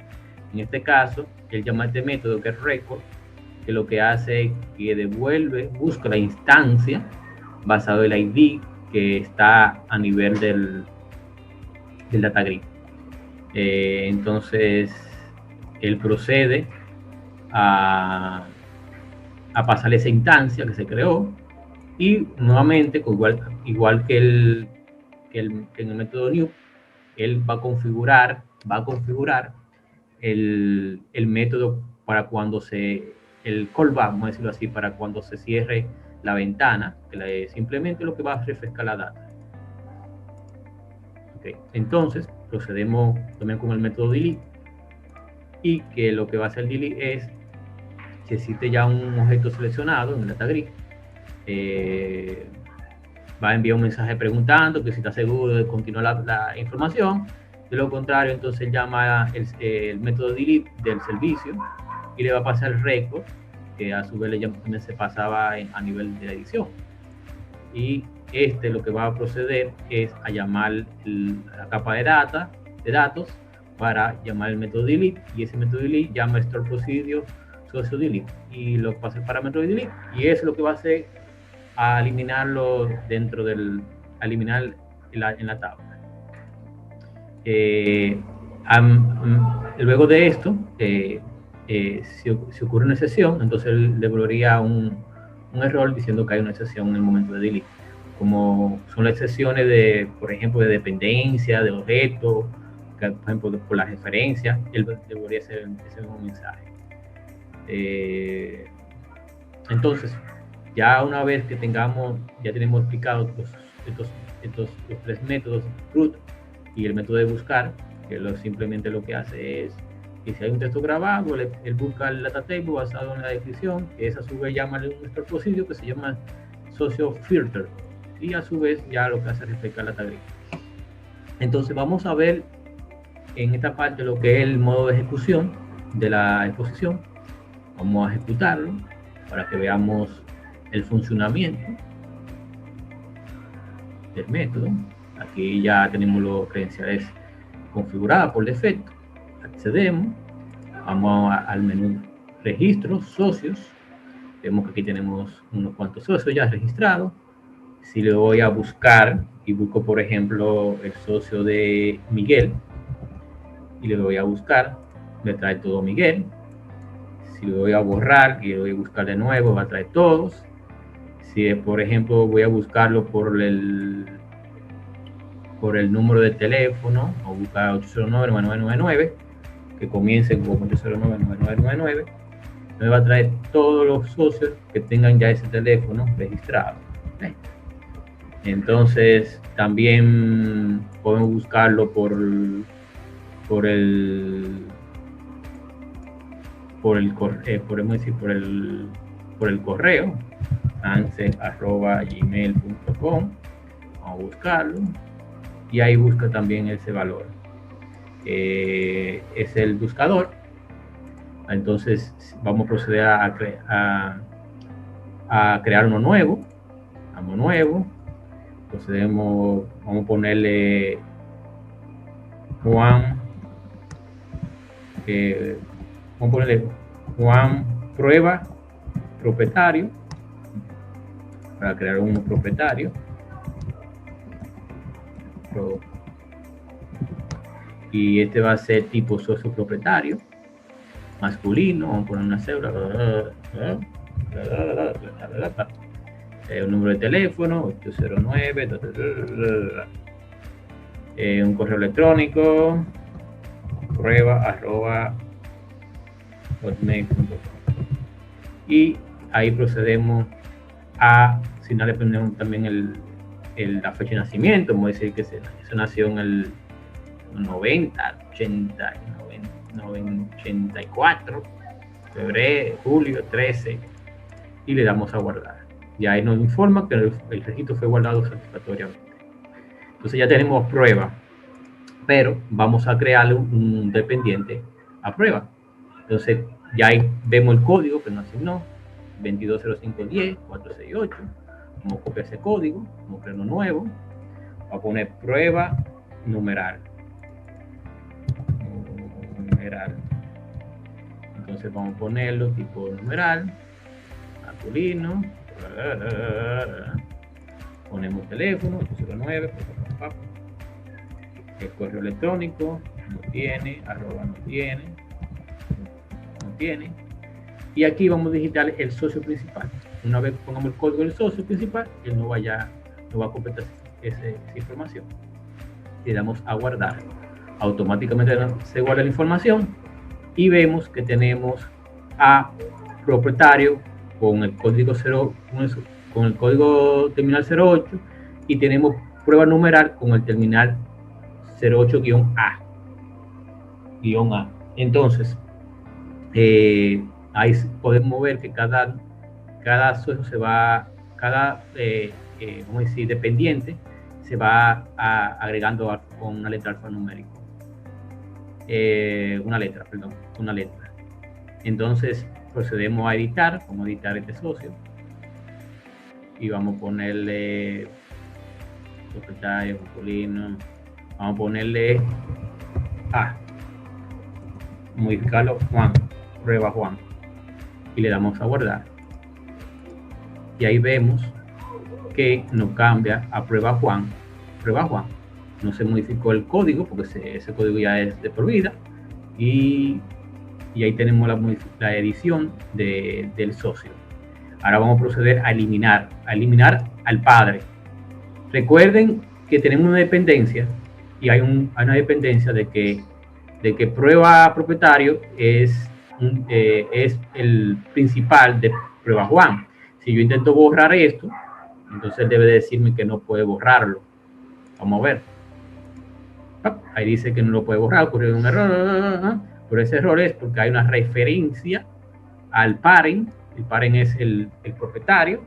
en este caso él llama a este método que es record, que lo que hace es que busca la instancia basado en el ID que está a nivel del data grid. Entonces él procede a pasarle esa instancia que se creó, y nuevamente igual que en el método new, él va a configurar el método para cuando el callback, vamos a decirlo así, para cuando se cierre la ventana, que simplemente lo que va a refrescar la data. Okay. Entonces procedemos también con el método delete, y que lo que va a hacer delete es, si existe ya un objeto seleccionado en el data grid, va a enviar un mensaje preguntando que si está seguro de continuar la información. De lo contrario, entonces llama el método delete del servicio y le va a pasar el record, que a su vez también se pasaba a nivel de la edición. Y lo que va a proceder es a llamar la capa de datos para llamar el método delete, y ese método delete llama store procedure socio delete, y lo pasa el parámetro de delete, y eso es lo que va a hacer a eliminarlo dentro del, eliminar en la tabla. Luego de esto, si ocurre una excepción, entonces él devolvería un error diciendo que hay una excepción en el momento de delete. Como son las excepciones de, por ejemplo, de dependencia, de objetos, por ejemplo, por la referencia, él devolvería ese mismo mensaje. Entonces, ya una vez que ya tenemos explicados los tres métodos, root y el método de buscar, que simplemente lo que hace es que si hay un texto grabado, él busca el data table basado en la descripción, que es a su vez llama un repositorio que se llama socio filter, y a su vez ya lo que hace es reflejar la tablita. Entonces vamos a ver en esta parte lo que es el modo de ejecución de la exposición. Vamos a ejecutarlo para que veamos el funcionamiento del método. Aquí ya tenemos las credenciales configuradas por defecto. Accedemos, vamos al menú registros, socios. Vemos que aquí tenemos unos cuantos socios ya registrados. Si le voy a buscar y busco, por ejemplo, el socio de Miguel, y le voy a buscar, me trae todo Miguel. Si le voy a borrar y le voy a buscar de nuevo, va a traer todos. Si, por ejemplo, voy a buscarlo por el número de teléfono, o buscar 809-9999, que comience con 809-9999, me va a traer todos los socios que tengan ya ese teléfono registrado. Entonces, también podemos buscarlo por el correo, ansel@gmail.com. Vamos a buscarlo y ahí busca también ese valor. Es el buscador. Entonces vamos a proceder a crear uno nuevo. Procedemos, vamos a ponerle Juan. Vamos a ponerle Juan prueba propietario, para crear un propietario. Y este va a ser tipo socio propietario, masculino. Vamos a poner una cédula, un número de teléfono 809, un correo electrónico, prueba@hotmail.com, y ahí procedemos a asignar también la fecha de nacimiento. Vamos a decir que se nació en el 84, febrero, julio 13, y le damos a guardar. Y ahí nos informa que el registro fue guardado satisfactoriamente. Entonces ya tenemos prueba, pero vamos a crearle un dependiente a prueba. Entonces ya ahí vemos el código que nos asignó, 220510-468. Vamos a copiar ese código, vamos a crear uno nuevo, vamos a poner prueba numeral. Entonces vamos a ponerlo tipo numeral, masculino, ponemos teléfono 809, el correo electrónico no tiene, no tiene, y aquí vamos a digitar el socio principal. Una vez pongamos el código del socio principal, él no va a completar esa información. Le damos a guardar. Automáticamente se guarda la información y vemos que tenemos a propietario con el código con el código terminal 08, y tenemos prueba numeral con el terminal 08-A. Entonces ahí podemos ver que cada socio se va, vamos a decir, dependiente se va agregando con una letra alfanumérica. Una letra. Entonces procedemos a editar. Vamos a editar este socio y vamos a ponerle propietario, masculino. Vamos a ponerle modificarlo Juan, prueba Juan. y le damos a guardar. Y ahí vemos que nos cambia a prueba Juan. No se modificó el código porque ese código ya es de por vida. Y ahí tenemos la edición del socio. Ahora vamos a proceder a eliminar al padre. Recuerden que tenemos una dependencia y hay una dependencia de que prueba propietario es el principal de prueba Juan. Si yo intento borrar esto, entonces debe decirme que no puede borrarlo. Vamos a ver. Ahí dice que no lo puede borrar, ocurrió un error. Pero ese error es porque hay una referencia al parent. El parent es el propietario,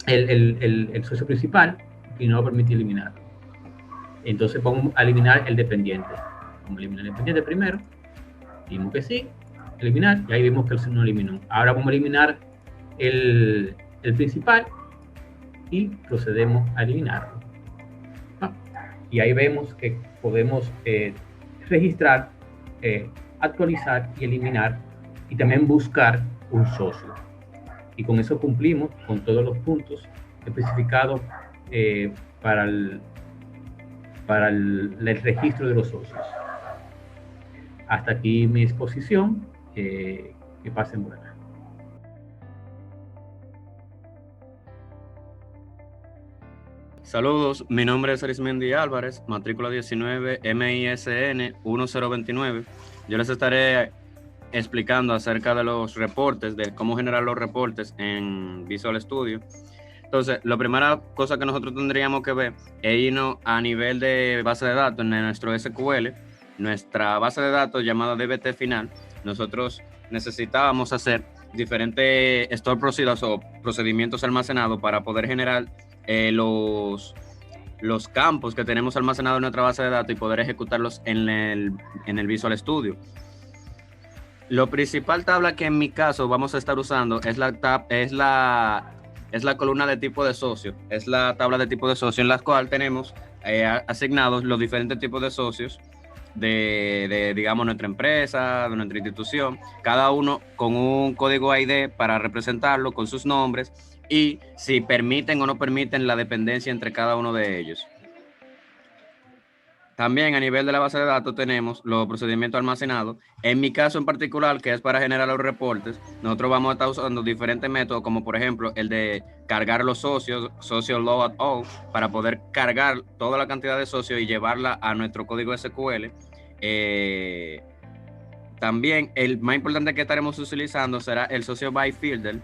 el socio principal, y no lo permite eliminarlo. Entonces vamos a eliminar el dependiente. Vamos a eliminar el dependiente primero. Vimos que sí, eliminar, y ahí vimos que el no eliminó. Ahora vamos a eliminar el principal y procedemos a eliminarlo. Y ahí vemos que podemos registrar, actualizar y eliminar, y también buscar un socio. Y con eso cumplimos con todos los puntos especificados para el registro de los socios. Hasta aquí mi exposición. Que pasen buenas. Saludos, mi nombre es Arismendi Álvarez, matrícula 19 MISN 1029. Yo les estaré explicando acerca de los reportes, de cómo generar los reportes en Visual Studio. Entonces, la primera cosa que nosotros tendríamos que ver es irnos a nivel de base de datos en nuestro SQL, nuestra base de datos llamada DBT final. Nosotros necesitábamos hacer diferentes store procedures o procedimientos almacenados para poder generar los campos que tenemos almacenados en nuestra base de datos y poder ejecutarlos en el Visual Studio. Lo principal tabla que en mi caso vamos a estar usando es la columna de tipo de socio, es la tabla de tipo de socio en la cual tenemos asignados los diferentes tipos de socios de digamos, nuestra empresa, de nuestra institución, cada uno con un código ID para representarlo, con sus nombres, y si permiten o no permiten la dependencia entre cada uno de ellos. También a nivel de la base de datos tenemos los procedimientos almacenados. En mi caso en particular, que es para generar los reportes, nosotros vamos a estar usando diferentes métodos, como por ejemplo el de cargar los socios, socio load all, para poder cargar toda la cantidad de socios y llevarla a nuestro código SQL. También el más importante que estaremos utilizando será el socio by fielder.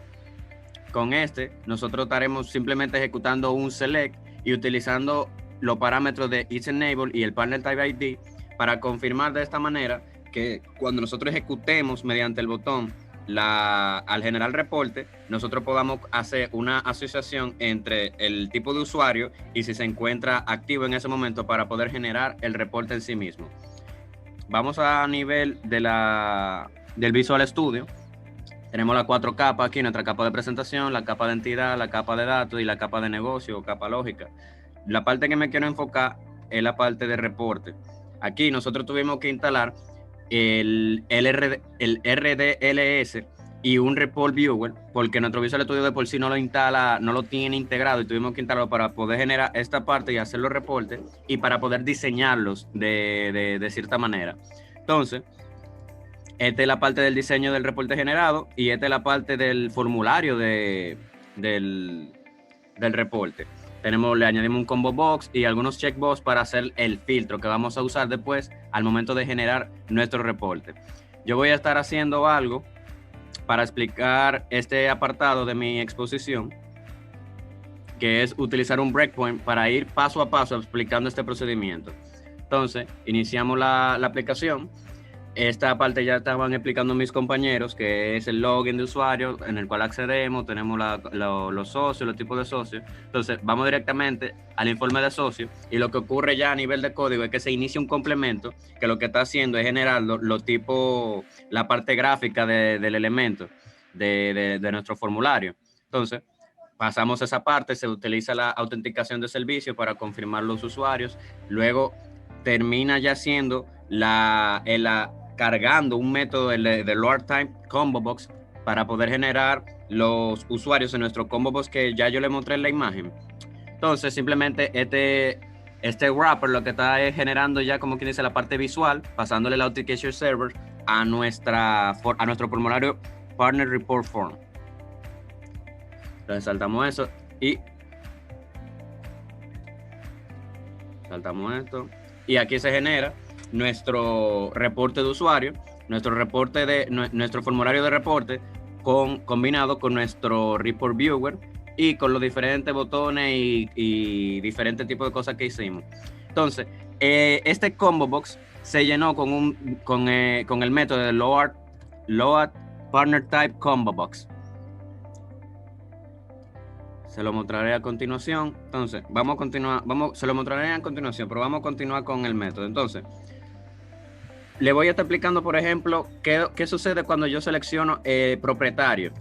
Con este, nosotros estaremos simplemente ejecutando un select y utilizando los parámetros de isEnable y el partner type ID para confirmar de esta manera que cuando nosotros ejecutemos mediante el botón al generar reporte, nosotros podamos hacer una asociación entre el tipo de usuario y si se encuentra activo en ese momento para poder generar el reporte en sí mismo. Vamos a nivel del Visual Studio. Tenemos las 4 capas aquí, nuestra capa de presentación, la capa de entidad, la capa de datos y la capa de negocio o capa lógica. La parte que me quiero enfocar es la parte de reporte. Aquí nosotros tuvimos que instalar el RDLS y un report viewer, porque nuestro Visual Studio de por sí no lo tiene integrado, y tuvimos que instalarlo para poder generar esta parte y hacer los reportes y para poder diseñarlos de cierta manera. Entonces, esta es la parte del diseño del reporte generado y esta es la parte del formulario del reporte. Le añadimos un combo box y algunos checkbox para hacer el filtro que vamos a usar después al momento de generar nuestro reporte. Yo voy a estar haciendo algo para explicar este apartado de mi exposición, que es utilizar un breakpoint para ir paso a paso explicando este procedimiento. Entonces, iniciamos la aplicación. Esta parte ya estaban explicando mis compañeros, que es el login de usuario en el cual accedemos, tenemos los socios, los tipos de socios. Entonces vamos directamente al informe de socios y lo que ocurre ya a nivel de código es que se inicia un complemento que lo que está haciendo es generar los tipos, la parte gráfica del elemento de nuestro formulario. Entonces pasamos esa parte, se utiliza la autenticación de servicio para confirmar los usuarios, luego termina ya siendo cargando un método de Load Time Combo Box para poder generar los usuarios en nuestro combo box que ya yo le mostré en la imagen. Entonces, simplemente este wrapper lo que está es generando ya, como quien dice, la parte visual, pasándole el Authentication Server a nuestro formulario Partner Report Form. Entonces saltamos eso y saltamos esto. Y aquí se genera nuestro reporte de usuario, nuestro formulario de reporte combinado con nuestro Report Viewer y con los diferentes botones y diferentes tipos de cosas que hicimos. Entonces, este combo box se llenó con el método de load partner type combo box. Se lo mostraré a continuación. Entonces, vamos a continuar. Se lo mostraré a continuación, pero vamos a continuar con el método. Entonces, le voy a estar explicando, por ejemplo, qué sucede cuando yo selecciono propietario.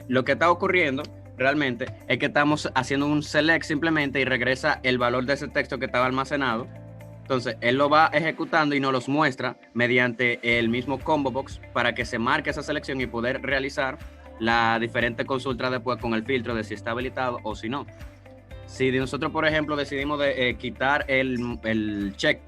Lo que está ocurriendo realmente es que estamos haciendo un select simplemente y regresa el valor de ese texto que estaba almacenado. Entonces, él lo va ejecutando y nos los muestra mediante el mismo combo box para que se marque esa selección y poder realizar la diferente consulta después con el filtro de si está habilitado o si no. Si nosotros, por ejemplo, decidimos quitar el check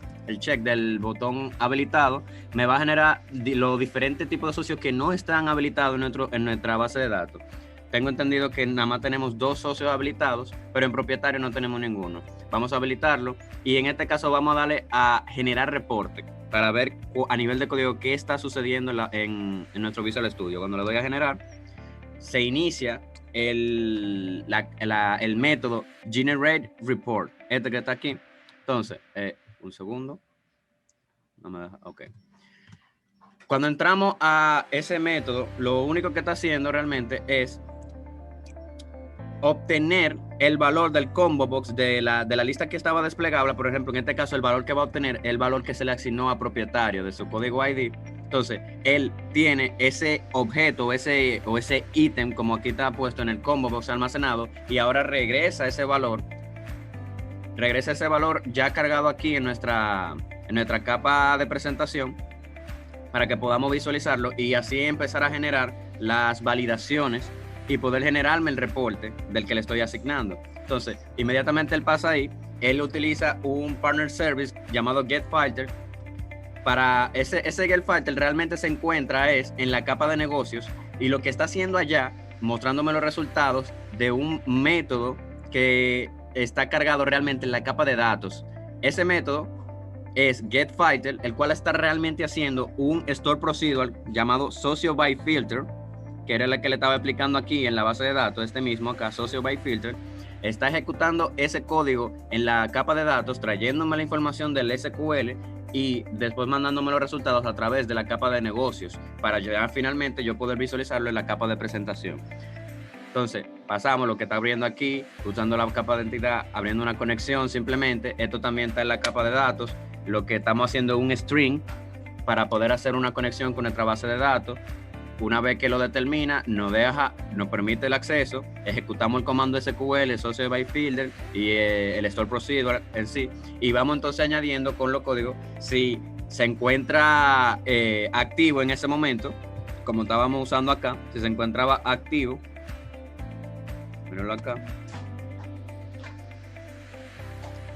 del botón habilitado, me va a generar los diferentes tipos de socios que no están habilitados en nuestra base de datos. Tengo entendido que nada más tenemos 2 socios habilitados, pero en propietario no tenemos ninguno. Vamos a habilitarlo y en este caso vamos a darle a generar reporte para ver a nivel de código qué está sucediendo en nuestro Visual Studio. Cuando le doy a generar, se inicia el método Generate Report, este que está aquí. Entonces, un segundo. No me deja, ok. Cuando entramos a ese método, lo único que está haciendo realmente es obtener el valor del combo box de la lista que estaba desplegable. Por ejemplo, en este caso, el valor que va a obtener, el valor que se le asignó a propietario de su código ID. Entonces, él tiene ese objeto o ese ítem, como aquí está puesto en el combo box almacenado, y ahora regresa ese valor ya cargado aquí en nuestra capa de presentación para que podamos visualizarlo y así empezar a generar las validaciones y poder generarme el reporte del que le estoy asignando. Entonces, inmediatamente él pasa ahí, él utiliza un partner service llamado getFilter. Para ese getFilter realmente se encuentra en la capa de negocios y lo que está haciendo allá, mostrándome los resultados de un método que está cargado realmente en la capa de datos. Ese método es getFilter, el cual está realmente haciendo un store procedural llamado socio by filter, que era el que le estaba explicando aquí en la base de datos. Este mismo acá, socio by filter, está ejecutando ese código en la capa de datos, trayéndome la información del SQL y después mandándome los resultados a través de la capa de negocios para llegar finalmente yo poder visualizarlo en la capa de presentación. Entonces, pasamos lo que está abriendo aquí, usando la capa de entidad, abriendo una conexión simplemente. Esto también está en la capa de datos. Lo que estamos haciendo es un string para poder hacer una conexión con nuestra base de datos. Una vez que lo determina, nos permite el acceso, ejecutamos el comando SQL, socio by filter y el store procedural en sí, y vamos entonces añadiendo con los códigos si se encuentra activo en ese momento, como estábamos usando acá. Si se encontraba activo, mírenlo acá,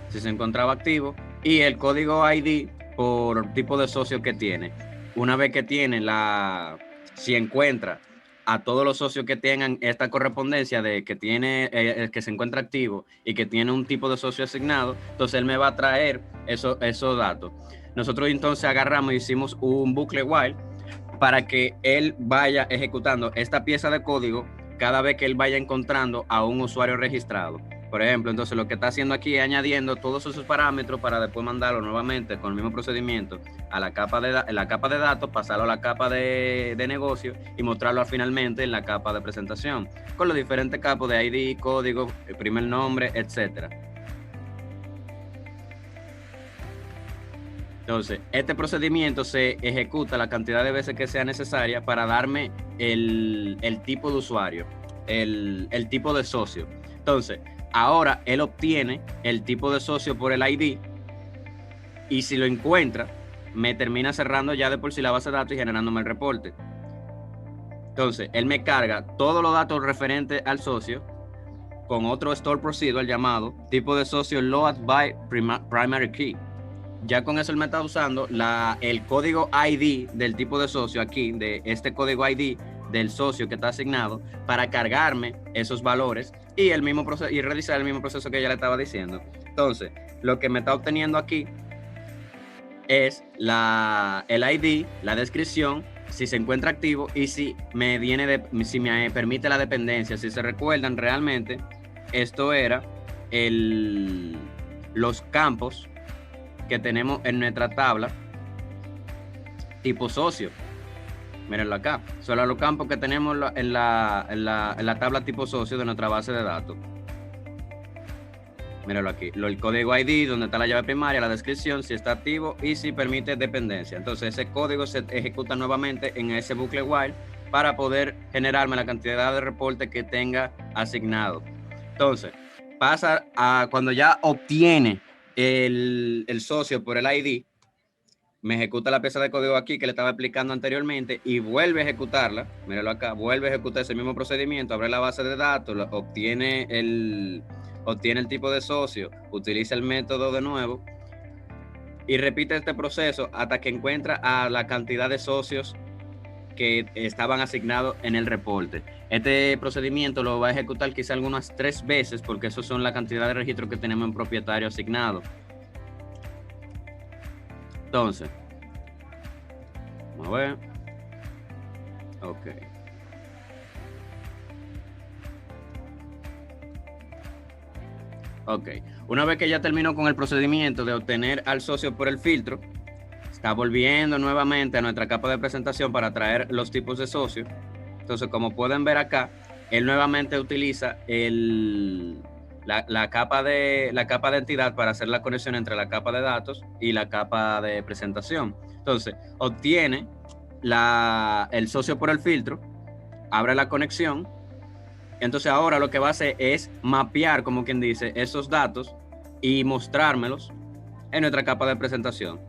si se encontraba activo y el código ID por tipo de socio que tiene. Una vez que tiene si encuentra a todos los socios que tengan esta correspondencia de que tiene que se encuentra activo y que tiene un tipo de socio asignado, entonces él me va a traer esos datos. Nosotros entonces agarramos y hicimos un bucle while para que él vaya ejecutando esta pieza de código cada vez que él vaya encontrando a un usuario registrado. Por ejemplo, entonces lo que está haciendo aquí es añadiendo todos esos parámetros para después mandarlo nuevamente con el mismo procedimiento a la capa de datos, pasarlo a la capa de negocio y mostrarlo finalmente en la capa de presentación con los diferentes campos de ID, código, el primer nombre, etcétera. Entonces, este procedimiento se ejecuta la cantidad de veces que sea necesaria para darme el tipo de usuario, el tipo de socio. Entonces, ahora él obtiene el tipo de socio por el ID y si lo encuentra, me termina cerrando ya de por sí la base de datos y generándome el reporte. Entonces, él me carga todos los datos referentes al socio con otro store procedure llamado tipo de socio load by primary key. Ya con eso él me está usando el código ID del tipo de socio aquí, de este código ID del socio que está asignado, para cargarme esos valores y el mismo proceso, y realizar el mismo proceso que ya le estaba diciendo. Entonces, lo que me está obteniendo aquí es el ID, la descripción, si se encuentra activo y si me permite la dependencia. Si se recuerdan realmente, esto era los campos que tenemos en nuestra tabla tipo socio. Mírenlo acá, son los campos que tenemos en la tabla tipo socio de nuestra base de datos. Mírenlo aquí, el código ID, donde está la llave primaria, la descripción, si está activo y si permite dependencia. Entonces ese código se ejecuta nuevamente en ese bucle while para poder generarme la cantidad de reporte que tenga asignado. Entonces pasa a cuando ya obtiene el socio por el ID, me ejecuta la pieza de código aquí que le estaba explicando anteriormente y vuelve a ejecutarla. Mírenlo acá, vuelve a ejecutar ese mismo procedimiento, abre la base de datos, obtiene el tipo de socio, utiliza el método de nuevo y repite este proceso hasta que encuentra a la cantidad de socios que estaban asignados en el reporte. Este procedimiento lo va a ejecutar quizá algunas 3 veces porque eso son la cantidad de registros que tenemos en propietario asignado. Entonces, vamos a ver. Ok. Ok, una vez que ya terminó con el procedimiento de obtener al socio por el filtro, está volviendo nuevamente a nuestra capa de presentación para traer los tipos de socio. Entonces, como pueden ver acá, él nuevamente utiliza la capa de entidad para hacer la conexión entre la capa de datos y la capa de presentación. Entonces, obtiene el socio por el filtro, abre la conexión. Entonces ahora lo que va a hacer es mapear, como quien dice, esos datos y mostrármelos en nuestra capa de presentación.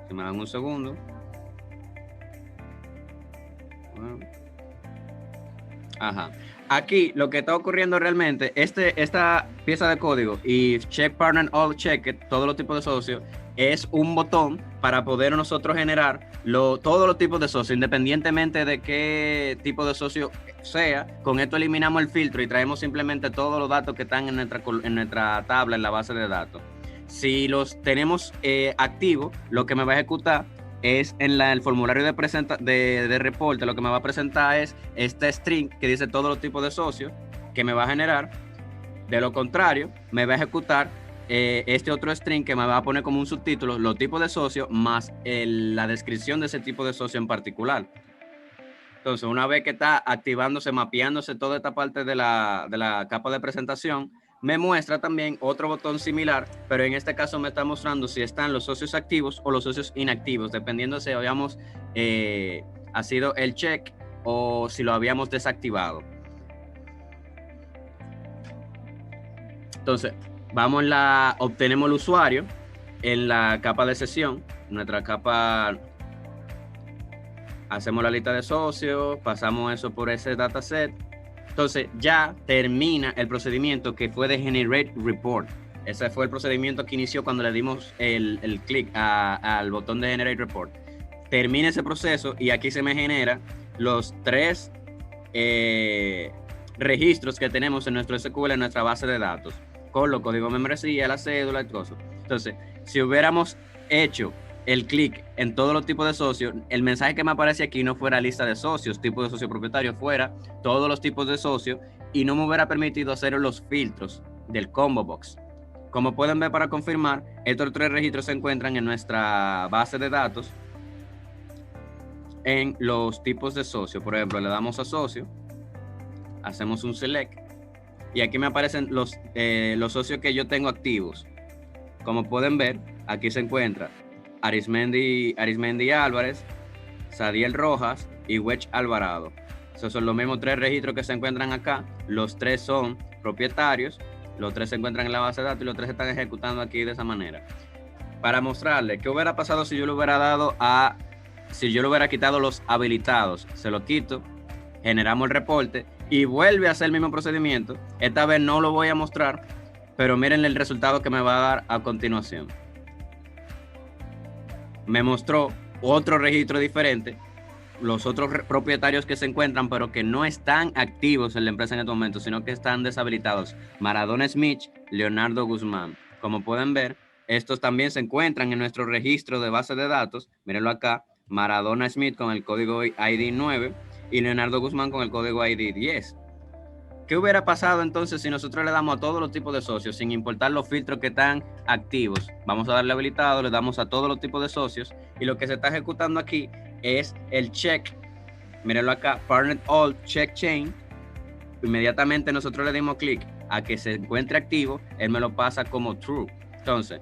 Si me dan un segundo. Ajá. Aquí lo que está ocurriendo realmente, esta pieza de código y check partner all checked, todos los tipos de socios, es un botón para poder nosotros generar todos los tipos de socios, independientemente de qué tipo de socio sea. Con esto eliminamos el filtro y traemos simplemente todos los datos que están en nuestra tabla, en la base de datos. Si los tenemos activos, lo que me va a ejecutar es en el formulario de reporte, lo que me va a presentar es este string que dice todos los tipos de socios que me va a generar. De lo contrario, me va a ejecutar este otro string que me va a poner como un subtítulo los tipos de socios más la descripción de ese tipo de socio en particular. Entonces, una vez que está activándose, mapeándose toda esta parte de la capa de presentación, me muestra también otro botón similar, pero en este caso me está mostrando si están los socios activos o los socios inactivos, dependiendo si habíamos ha sido el check o si lo habíamos desactivado. Entonces, obtenemos el usuario en la capa de sesión, nuestra capa. Hacemos la lista de socios, pasamos eso por ese dataset. Entonces ya termina el procedimiento que fue de Generate Report. Ese fue el procedimiento que inició cuando le dimos el clic al botón de Generate Report. Termina ese proceso y aquí se me genera los 3 registros que tenemos en nuestro SQL, en nuestra base de datos, con los códigos membresía, la cédula y cosas. Entonces, si hubiéramos hecho el clic en todos los tipos de socios, el mensaje que me aparece aquí no fuera lista de socios, tipo de socio propietario, fuera todos los tipos de socios y no me hubiera permitido hacer los filtros del combo box. Como pueden ver, para confirmar, estos 3 registros se encuentran en nuestra base de datos en los tipos de socio. Por ejemplo, le damos a socio, hacemos un select y aquí me aparecen los socios que yo tengo activos. Como pueden ver, aquí se encuentra Arismendi Álvarez, Sadiel Rojas y Wedge Alvarado. Esos son los mismos 3 registros que se encuentran acá. Los 3 son propietarios, los 3 se encuentran en la base de datos y los 3 se están ejecutando aquí de esa manera. Para mostrarles qué hubiera pasado si yo le hubiera quitado los habilitados. Se lo quito generamos el reporte y vuelve a hacer el mismo procedimiento. Esta vez no lo voy a mostrar, pero miren el resultado que me va a dar a continuación. Me mostró otro registro diferente, los otros propietarios que se encuentran, pero que no están activos en la empresa en este momento, sino que están deshabilitados. Maradona Smith, Leonardo Guzmán. Como pueden ver, estos también se encuentran en nuestro registro de base de datos. Mírenlo acá, Maradona Smith con el código ID 9 y Leonardo Guzmán con el código ID 10. ¿Qué hubiera pasado entonces si nosotros le damos a todos los tipos de socios, sin importar los filtros que están activos? Vamos a darle habilitado, le damos a todos los tipos de socios y lo que se está ejecutando aquí es el check. Mírenlo acá, Partner All Check Chain. Inmediatamente nosotros le dimos clic a que se encuentre activo, él me lo pasa como true. Entonces,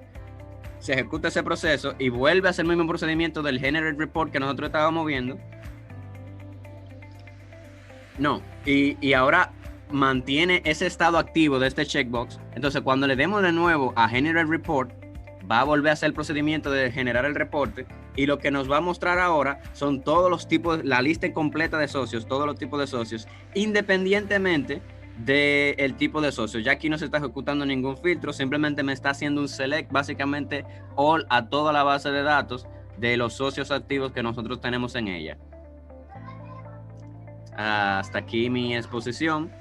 se ejecuta ese proceso y vuelve a hacer el mismo procedimiento del Generate Report que nosotros estábamos viendo. No, y ahora mantiene ese estado activo de este checkbox. Entonces, cuando le demos de nuevo a Generate Report, va a volver a hacer el procedimiento de generar el reporte y lo que nos va a mostrar ahora son todos los tipos, la lista completa de socios, todos los tipos de socios, independientemente del tipo de socio. Ya aquí no se está ejecutando ningún filtro, simplemente me está haciendo un select, básicamente all a toda la base de datos de los socios activos que nosotros tenemos en ella. Hasta aquí mi exposición.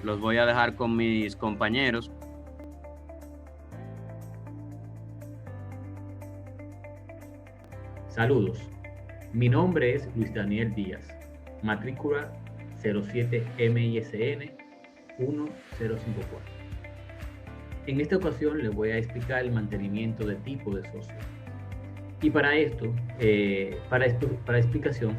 Los voy a dejar con mis compañeros. Saludos, mi nombre es Luis Daniel Díaz, matrícula 07 MISN 1054. En esta ocasión les voy a explicar el mantenimiento de tipo de socio. Y para esto, para explicación,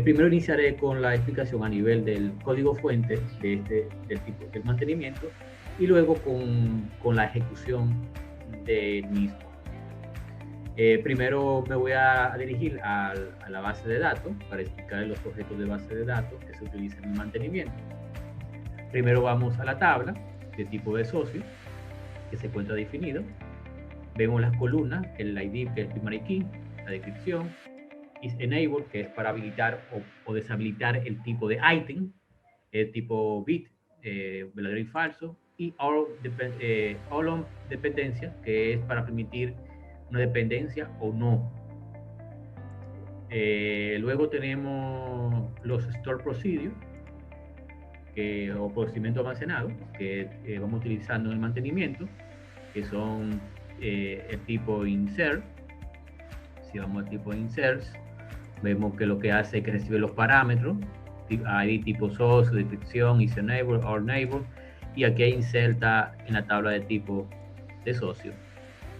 primero iniciaré con la explicación a nivel del código fuente del tipo del mantenimiento y luego con la ejecución del mismo. Primero me voy a dirigir a la base de datos para explicar los objetos de base de datos que se utilizan en el mantenimiento. Primero vamos a la tabla de tipo de socio que se encuentra definido. Vemos las columnas, el ID, que es el primary key, la descripción, is enable, que es para habilitar o deshabilitar el tipo de item, el tipo bit, verdadero y falso, y all on dependencia, que es para permitir una dependencia o no. Luego tenemos los store procedures o procedimientos almacenados que vamos utilizando en el mantenimiento, que son el tipo insert. Si vamos al tipo insert, vemos que lo que hace es que recibe los parámetros, ID tipo socio, descripción, is enable, or neighbor, y aquí inserta en la tabla de tipo de socio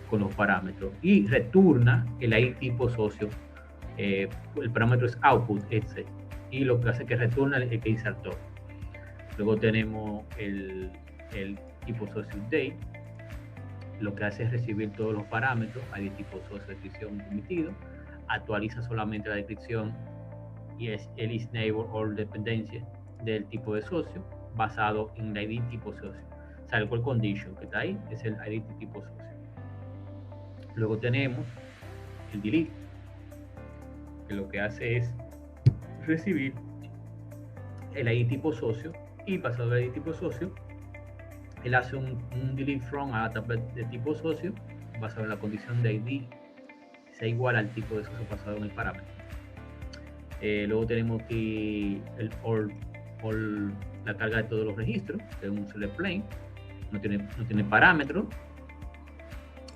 con los parámetros y retorna el ID tipo socio. El parámetro es output ese, y lo que hace es que retorna el que insertó. Luego tenemos el tipo socio date, lo que hace es recibir todos los parámetros, ID tipo socio, descripción permitido, actualiza solamente la descripción y es el is neighbor o dependencia del tipo de socio basado en el ID tipo socio. O sea, el core condition que está ahí es el ID tipo socio. Luego tenemos el delete, que lo que hace es recibir el ID tipo socio y basado en el ID tipo socio, él hace un delete from a la tabla de tipo socio basado en la condición de ID sea igual al tipo de socio basado en el parámetro. Luego tenemos aquí la carga de todos los registros, que es un select plain, no tiene parámetro.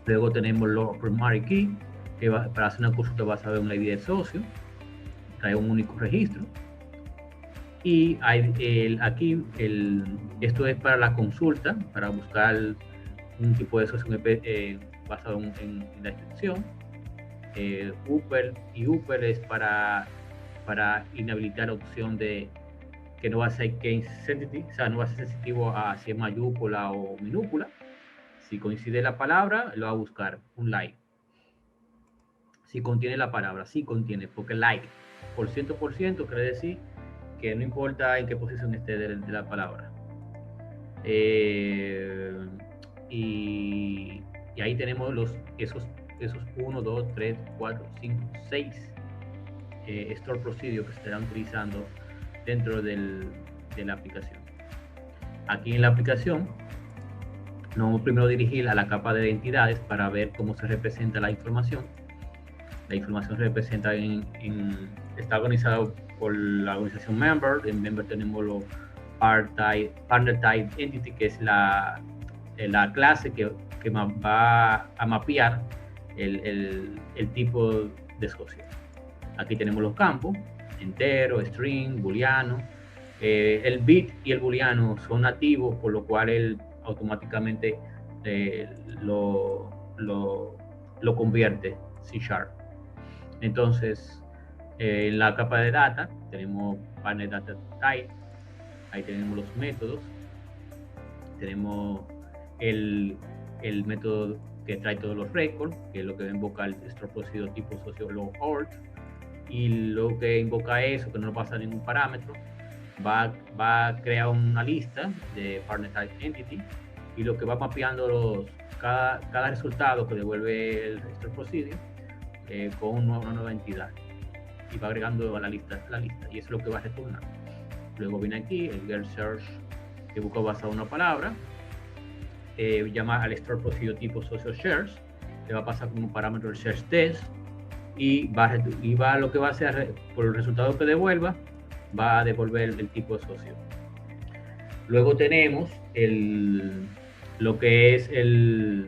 Luego tenemos los primary key, que para hacer una consulta basada en la ID del socio, trae un único registro. Y esto es para la consulta, para buscar un tipo de socio basado en la descripción. Upper es para inhabilitar la opción de que no va a ser case sensitive, o sea, no va a ser sensitivo a si es mayúscula o minúscula. Si coincide la palabra, lo va a buscar un like. Si contiene la palabra, sí contiene, porque like por 100% quiere decir que no importa en qué posición esté de la palabra. Y ahí tenemos esos 1, 2, 3, 4, 5, 6 store procedures que se estarán utilizando dentro de la aplicación. Aquí en la aplicación nos vamos primero a dirigir a la capa de identidades para ver cómo se representa la información. La información se representa está organizada por la organización member. En member tenemos los partner type entity, que es la clase que va a mapear el tipo de socio. Aquí tenemos los campos: entero, string, booleano. El bit y el booleano son nativos, por lo cual él automáticamente lo convierte C#. Entonces, en la capa de data tenemos partner data type. Ahí tenemos los métodos. Tenemos el método que trae todos los records, que es lo que invoca el store procedure tipo socio log alt, y lo que invoca eso, que no pasa ningún parámetro, va a crear una lista de partner type entity, y lo que va mapeando cada resultado que devuelve el store procedure con una nueva entidad, y va agregando a la lista, y eso es lo que va a retornar. Luego viene aquí el get search, que busca basado en una palabra, llama al store procedure tipo social shares, le va a pasar como un parámetro el search test, y va lo que va a hacer por el resultado que devuelva, va a devolver el tipo de socio. Luego tenemos lo que es el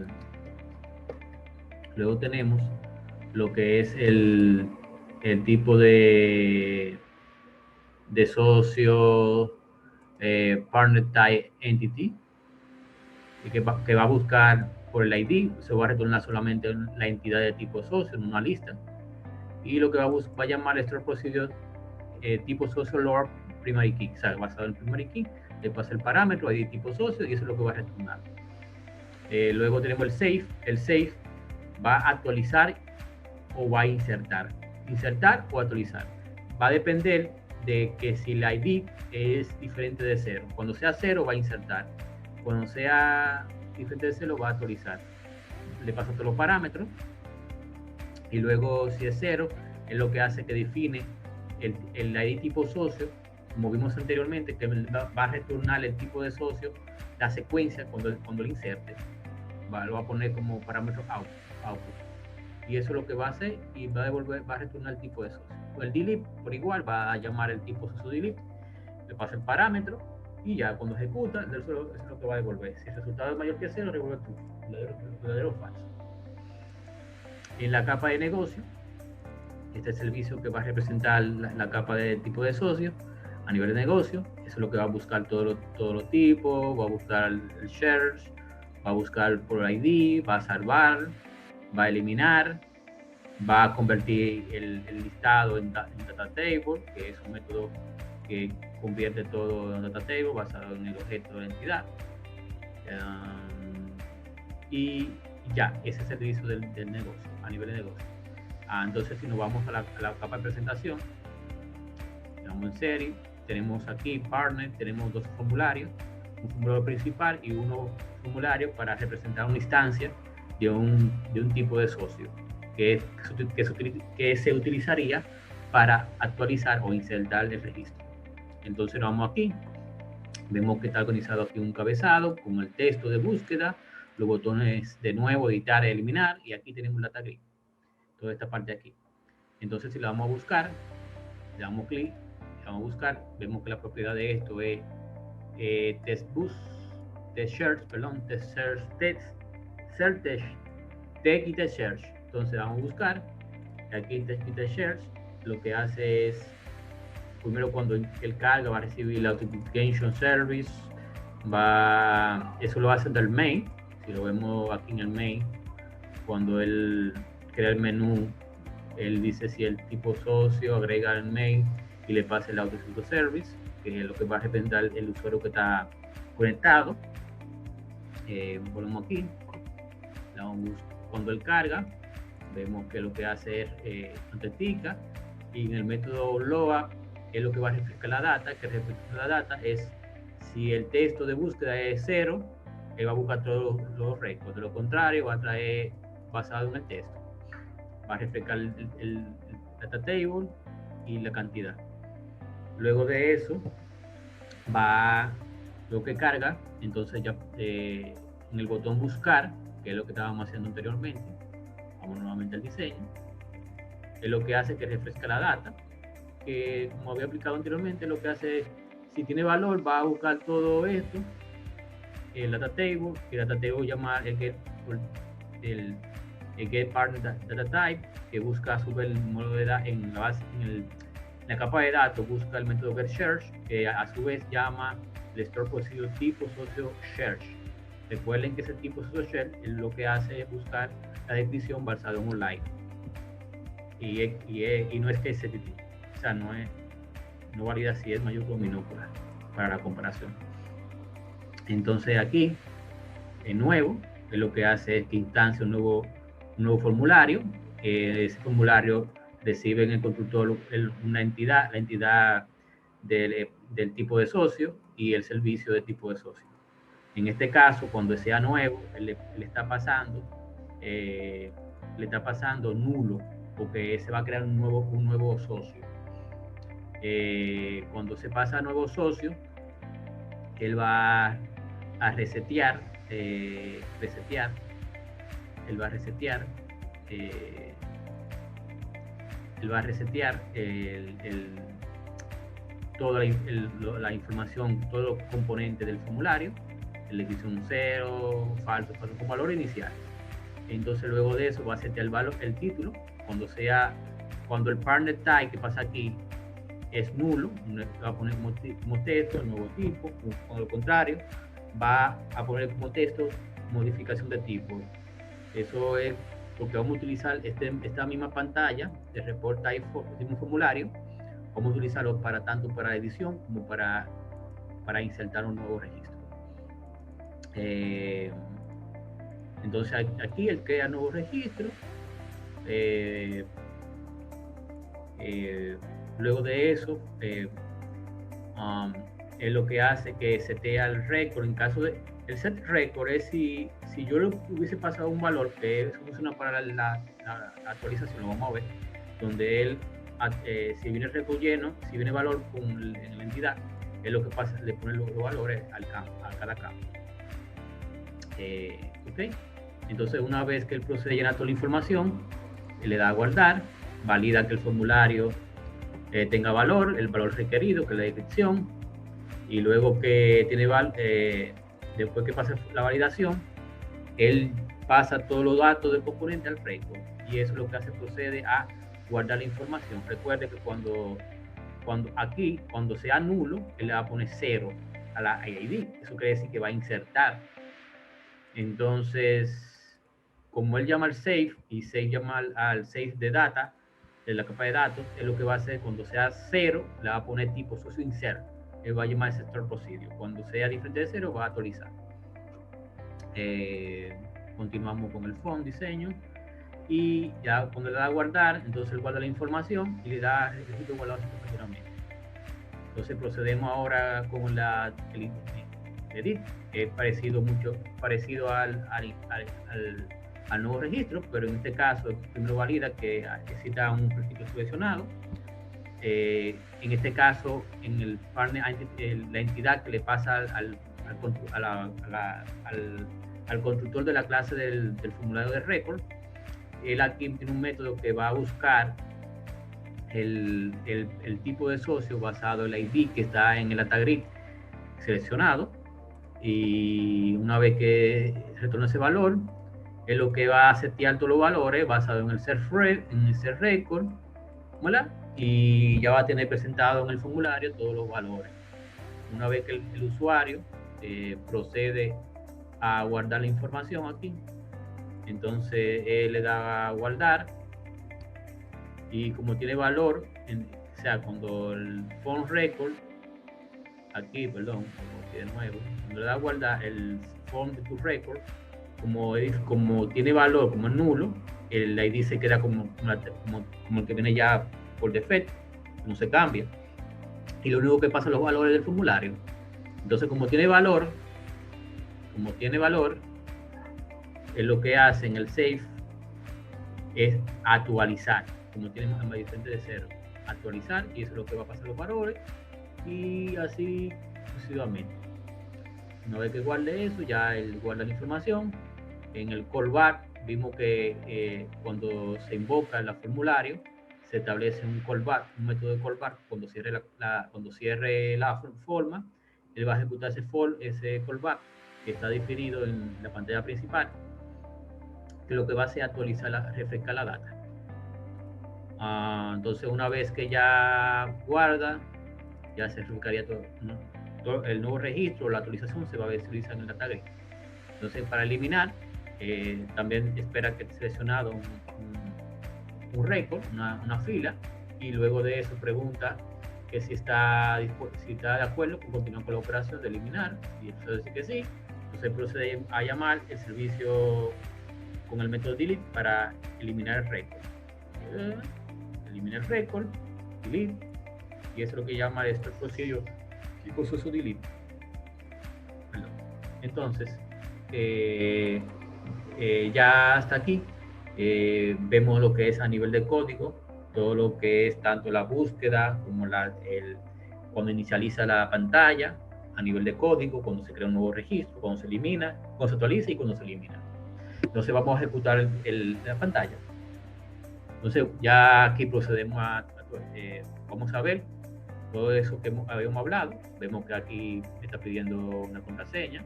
tipo de socio partner type entity, y que va a buscar por el ID. Se va a retornar solamente la entidad de tipo socio en una lista, y lo que va a llamar store procedure tipo socio lore primary key, o sea, basado en primary key, le pasa el parámetro ID tipo socio, y eso es lo que va a retornar. Luego tenemos el save. El save va a actualizar o va a insertar o actualizar. Va a depender de que si la ID es diferente de 0. Cuando sea 0 va a insertar, cuando sea diferente de 0 va a actualizar. Le pasa todos los parámetros, y luego si es 0 es lo que hace que define el ID tipo socio, como vimos anteriormente, que va a retornar el tipo de socio, la secuencia cuando lo inserte, lo va a poner como parámetro output, y eso es lo que va a hacer, y va a retornar el tipo de socio. El delete por igual va a llamar el tipo socio delete, le pasa el parámetro, y ya cuando ejecuta, eso es lo que va a devolver. Si el resultado es mayor que 0, devuelve verdadero o falso. En la capa de negocio, este es el servicio que va a representar la capa de tipo de socio a nivel de negocio. Eso es lo que va a buscar todos los tipos, va a buscar el shares, va a buscar por ID, va a salvar, va a eliminar, va a convertir el listado en data table, que es un método que convierte todo en data table basado en el objeto de la entidad. Y ya, ese es el servicio del negocio, a nivel de negocio. Entonces, si nos vamos a la capa de presentación, vamos en serie, tenemos aquí partner, tenemos dos formularios, un formulario principal y uno formulario para representar una instancia de un tipo de socio que se utilizaría para actualizar o insertar el registro. Entonces, nos vamos aquí, vemos que está organizado aquí un cabezado con el texto de búsqueda, los botones de nuevo, editar, eliminar, y aquí tenemos la tag, toda esta parte de aquí. Entonces, si la vamos a buscar, le damos clic, le vamos a buscar, vemos que la propiedad de esto es test search, test search. Entonces vamos a buscar, aquí test search, lo que hace es, primero cuando él carga va a recibir la authentication service, eso lo hace del main. Si lo vemos aquí en el main, cuando él crea el menú, él dice si el tipo socio, agrega el main y le pasa el authentication service, que es lo que va a representar el usuario que está conectado. Volvemos aquí, cuando él carga, vemos que lo que hace es autentica, y en el método loa es lo que va a reflejar la data, que refleja la data es si el texto de búsqueda es 0, él va a buscar todos los récords, de lo contrario va a traer basado en el texto, va a reflejar el data table y la cantidad. Luego de eso va lo que carga, entonces ya en el botón buscar, que es lo que estábamos haciendo anteriormente, vamos nuevamente al diseño, es lo que hace que refresca la data, que como había aplicado anteriormente, lo que hace, si tiene valor, va a buscar todo esto, el data table, llama el get partner data type, que busca a su vez el modelo de datos en la base, en la capa de datos, busca el método getSearch, que a su vez llama el store procedure tipo socio search. Recuerden que ese tipo socio search es lo que hace es buscar la descripción basada en online. Y no es que STT, o sea, no valida si es mayúscula o minúscula para la comparación. Entonces aquí, en nuevo, es lo que hace es que instancia un nuevo formulario. Ese formulario recibe en el constructor la entidad del tipo de socio y el servicio de tipo de socio. En este caso, cuando sea nuevo, le está pasando nulo, porque se va a crear un nuevo socio. Cuando se pasa a nuevo socio, él va a resetear, toda la información, todos los componentes del formulario, la edición 0, falso con valor inicial. Entonces luego de eso va a setear el título, cuando el partner type que pasa aquí es nulo, va a poner como texto, nuevo tipo, con lo contrario, va a poner como texto modificación de tipo. Eso es porque vamos a utilizar esta misma pantalla de report type un formulario, vamos a utilizarlo tanto para edición como para insertar un nuevo registro. Entonces aquí él crea nuevo registro. Luego de eso, es lo que hace que setea el récord. En caso de el set record es si yo le hubiese pasado un valor que funciona para la actualización, lo vamos a ver, donde él si viene el récord lleno, si viene valor en la entidad, es lo que pasa, le pone los valores a cada campo. Ok, entonces una vez que el procede a llenar toda la información, le da a guardar, valida que el formulario tenga valor, el valor requerido, que es la descripción, y luego que después que pasa la validación, él pasa todos los datos del componente al record, y eso es lo que hace, procede a guardar la información. Recuerde que cuando sea nulo, él le va a poner 0 a la ID, eso quiere decir que va a insertar. Entonces, como él llama al save, y save llama al save de data, de la capa de datos, es lo que va a hacer cuando sea 0, le va a poner tipo socio insert. Él va a llamar ese store procedure. Cuando sea diferente de 0, va a actualizar. Continuamos con el font diseño. Y ya cuando le da a guardar, entonces él guarda la información y le da el registro guardado automáticamente. Entonces procedemos ahora con el edit. Es parecido al nuevo registro, pero en este caso primero valida que exista un registro seleccionado. En este caso, en el partner, la entidad que le pasa al constructor de la clase del formulario de record, él aquí tiene un método que va a buscar el tipo de socio basado en la ID que está en el AtaGrid seleccionado, y una vez que retorna ese valor, es lo que va a setear todos los valores basado en el set record, ¿verdad? Y ya va a tener presentado en el formulario todos los valores. Una vez que el usuario procede a guardar la información aquí, entonces él le da a guardar, y como tiene valor, o sea, cuando el form record, aquí de nuevo, cuando le da a guardar el form de tu record, como tiene valor, como es nulo, el ID se queda como el que viene ya por defecto, no se cambia, y lo único que pasa son los valores del formulario. Entonces, como tiene valor, es lo que hace en el save es actualizar, como tiene más diferente de 0, actualizar, y eso es lo que va a pasar los valores, y así sucesivamente. Una vez que guarde eso, ya él guarda la información. En el callback vimos que cuando se invoca el formulario, se establece un callback, un método de callback. Cuando cierre la forma, él va a ejecutar ese callback que está definido en la pantalla principal, que lo que va a hacer es actualizar, refrescar la data. Entonces, una vez que ya guarda, ya se refrescaría todo el nuevo registro, la actualización se va a visualizar en el database. Entonces, para eliminar, también espera que esté seleccionado un récord, una fila, y luego de eso pregunta que si está de acuerdo con continuar con la operación de eliminar, y eso dice que sí. Entonces procede a llamar el servicio con el método delete para eliminar el récord. Elimina el récord, delete, y eso es lo que llama este procedimiento tipo socio delete. Perdón. Entonces, ya hasta aquí vemos lo que es a nivel de código, todo lo que es tanto la búsqueda como cuando inicializa la pantalla, a nivel de código, cuando se crea un nuevo registro, cuando se elimina, cuando se actualiza y cuando se elimina. Entonces vamos a ejecutar la pantalla. Entonces ya aquí procedemos vamos a ver todo eso que habíamos hablado. Vemos que aquí me está pidiendo una contraseña,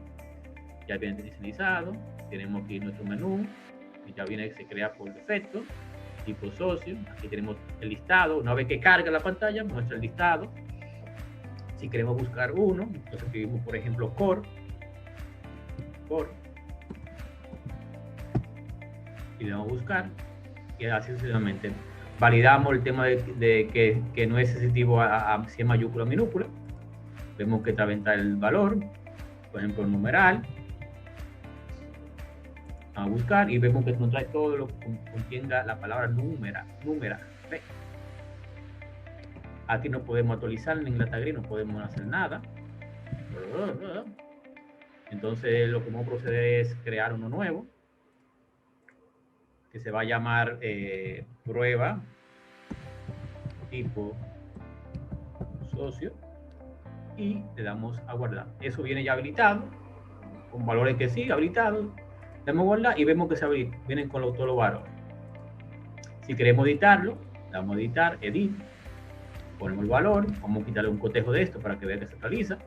ya viene inicializado. Tenemos aquí nuestro menú, y ya se crea por defecto, tipo socio. Aquí tenemos el listado. Una vez que carga la pantalla, muestra el listado. Si queremos buscar uno, entonces escribimos, por ejemplo, core, y le vamos a buscar, y así sucesivamente. Validamos el tema de que no es sensitivo a si es mayúscula o minúscula. Vemos que está venta el valor, por ejemplo, el numeral. Vamos a buscar y vemos que nos trae todo lo que contenga la palabra número. Aquí no podemos actualizar en la tag, no podemos hacer nada. Entonces lo que vamos a proceder es crear uno nuevo, que se va a llamar prueba tipo socio, y le damos a guardar. Eso viene ya habilitado, con valores que sí, habilitado. Le damos a guardar y vemos que se habilita, vienen con todos los valores. Si queremos editarlo, le damos a editar, edit, ponemos el valor, vamos a quitarle un cotejo de esto para que vea que se actualiza,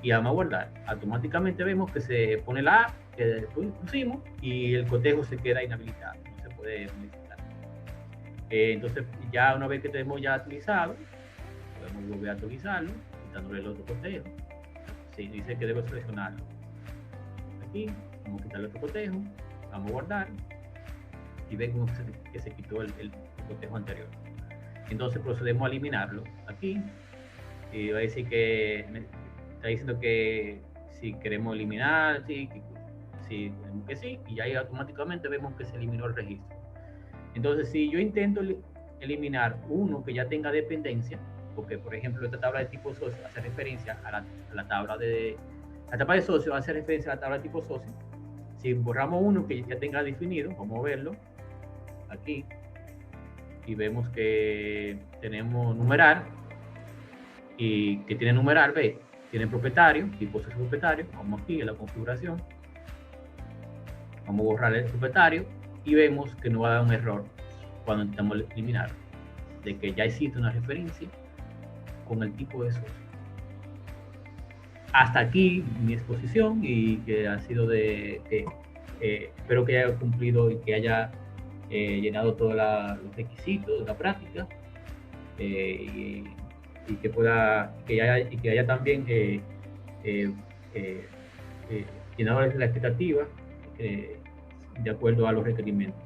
y vamos a guardar. Automáticamente vemos que se pone la A que pusimos y el cotejo se queda inhabilitado, no se puede modificar. Entonces ya una vez que tenemos ya actualizado, podemos volver a actualizarlo quitándole el otro cotejo. Sí, dice que debo seleccionarlo aquí, vamos a quitarle otro cotejo, vamos a guardar y vemos que se quitó el cotejo anterior. Entonces procedemos a eliminarlo aquí, y va a decir que está diciendo que si queremos eliminar, sí, que sí, y ahí automáticamente vemos que se eliminó el registro. Entonces, si yo intento eliminar uno que ya tenga dependencia, porque por ejemplo esta tabla de tipo socio hace referencia a la tabla de socio, hace referencia a la tabla de tipo socio. Si borramos uno que ya tenga definido, vamos a verlo aquí, y vemos que tenemos numeral, y que tiene numeral, ve, tiene propietario, tipo socio propietario. Vamos aquí en la configuración, vamos a borrar el propietario y vemos que nos va a dar un error cuando intentamos eliminar, de que ya existe una referencia con el tipo de socio. Hasta aquí mi exposición, y que ha sido espero que haya cumplido y que haya llenado todos los requisitos de la práctica, y que haya también llenado la expectativa de acuerdo a los requerimientos.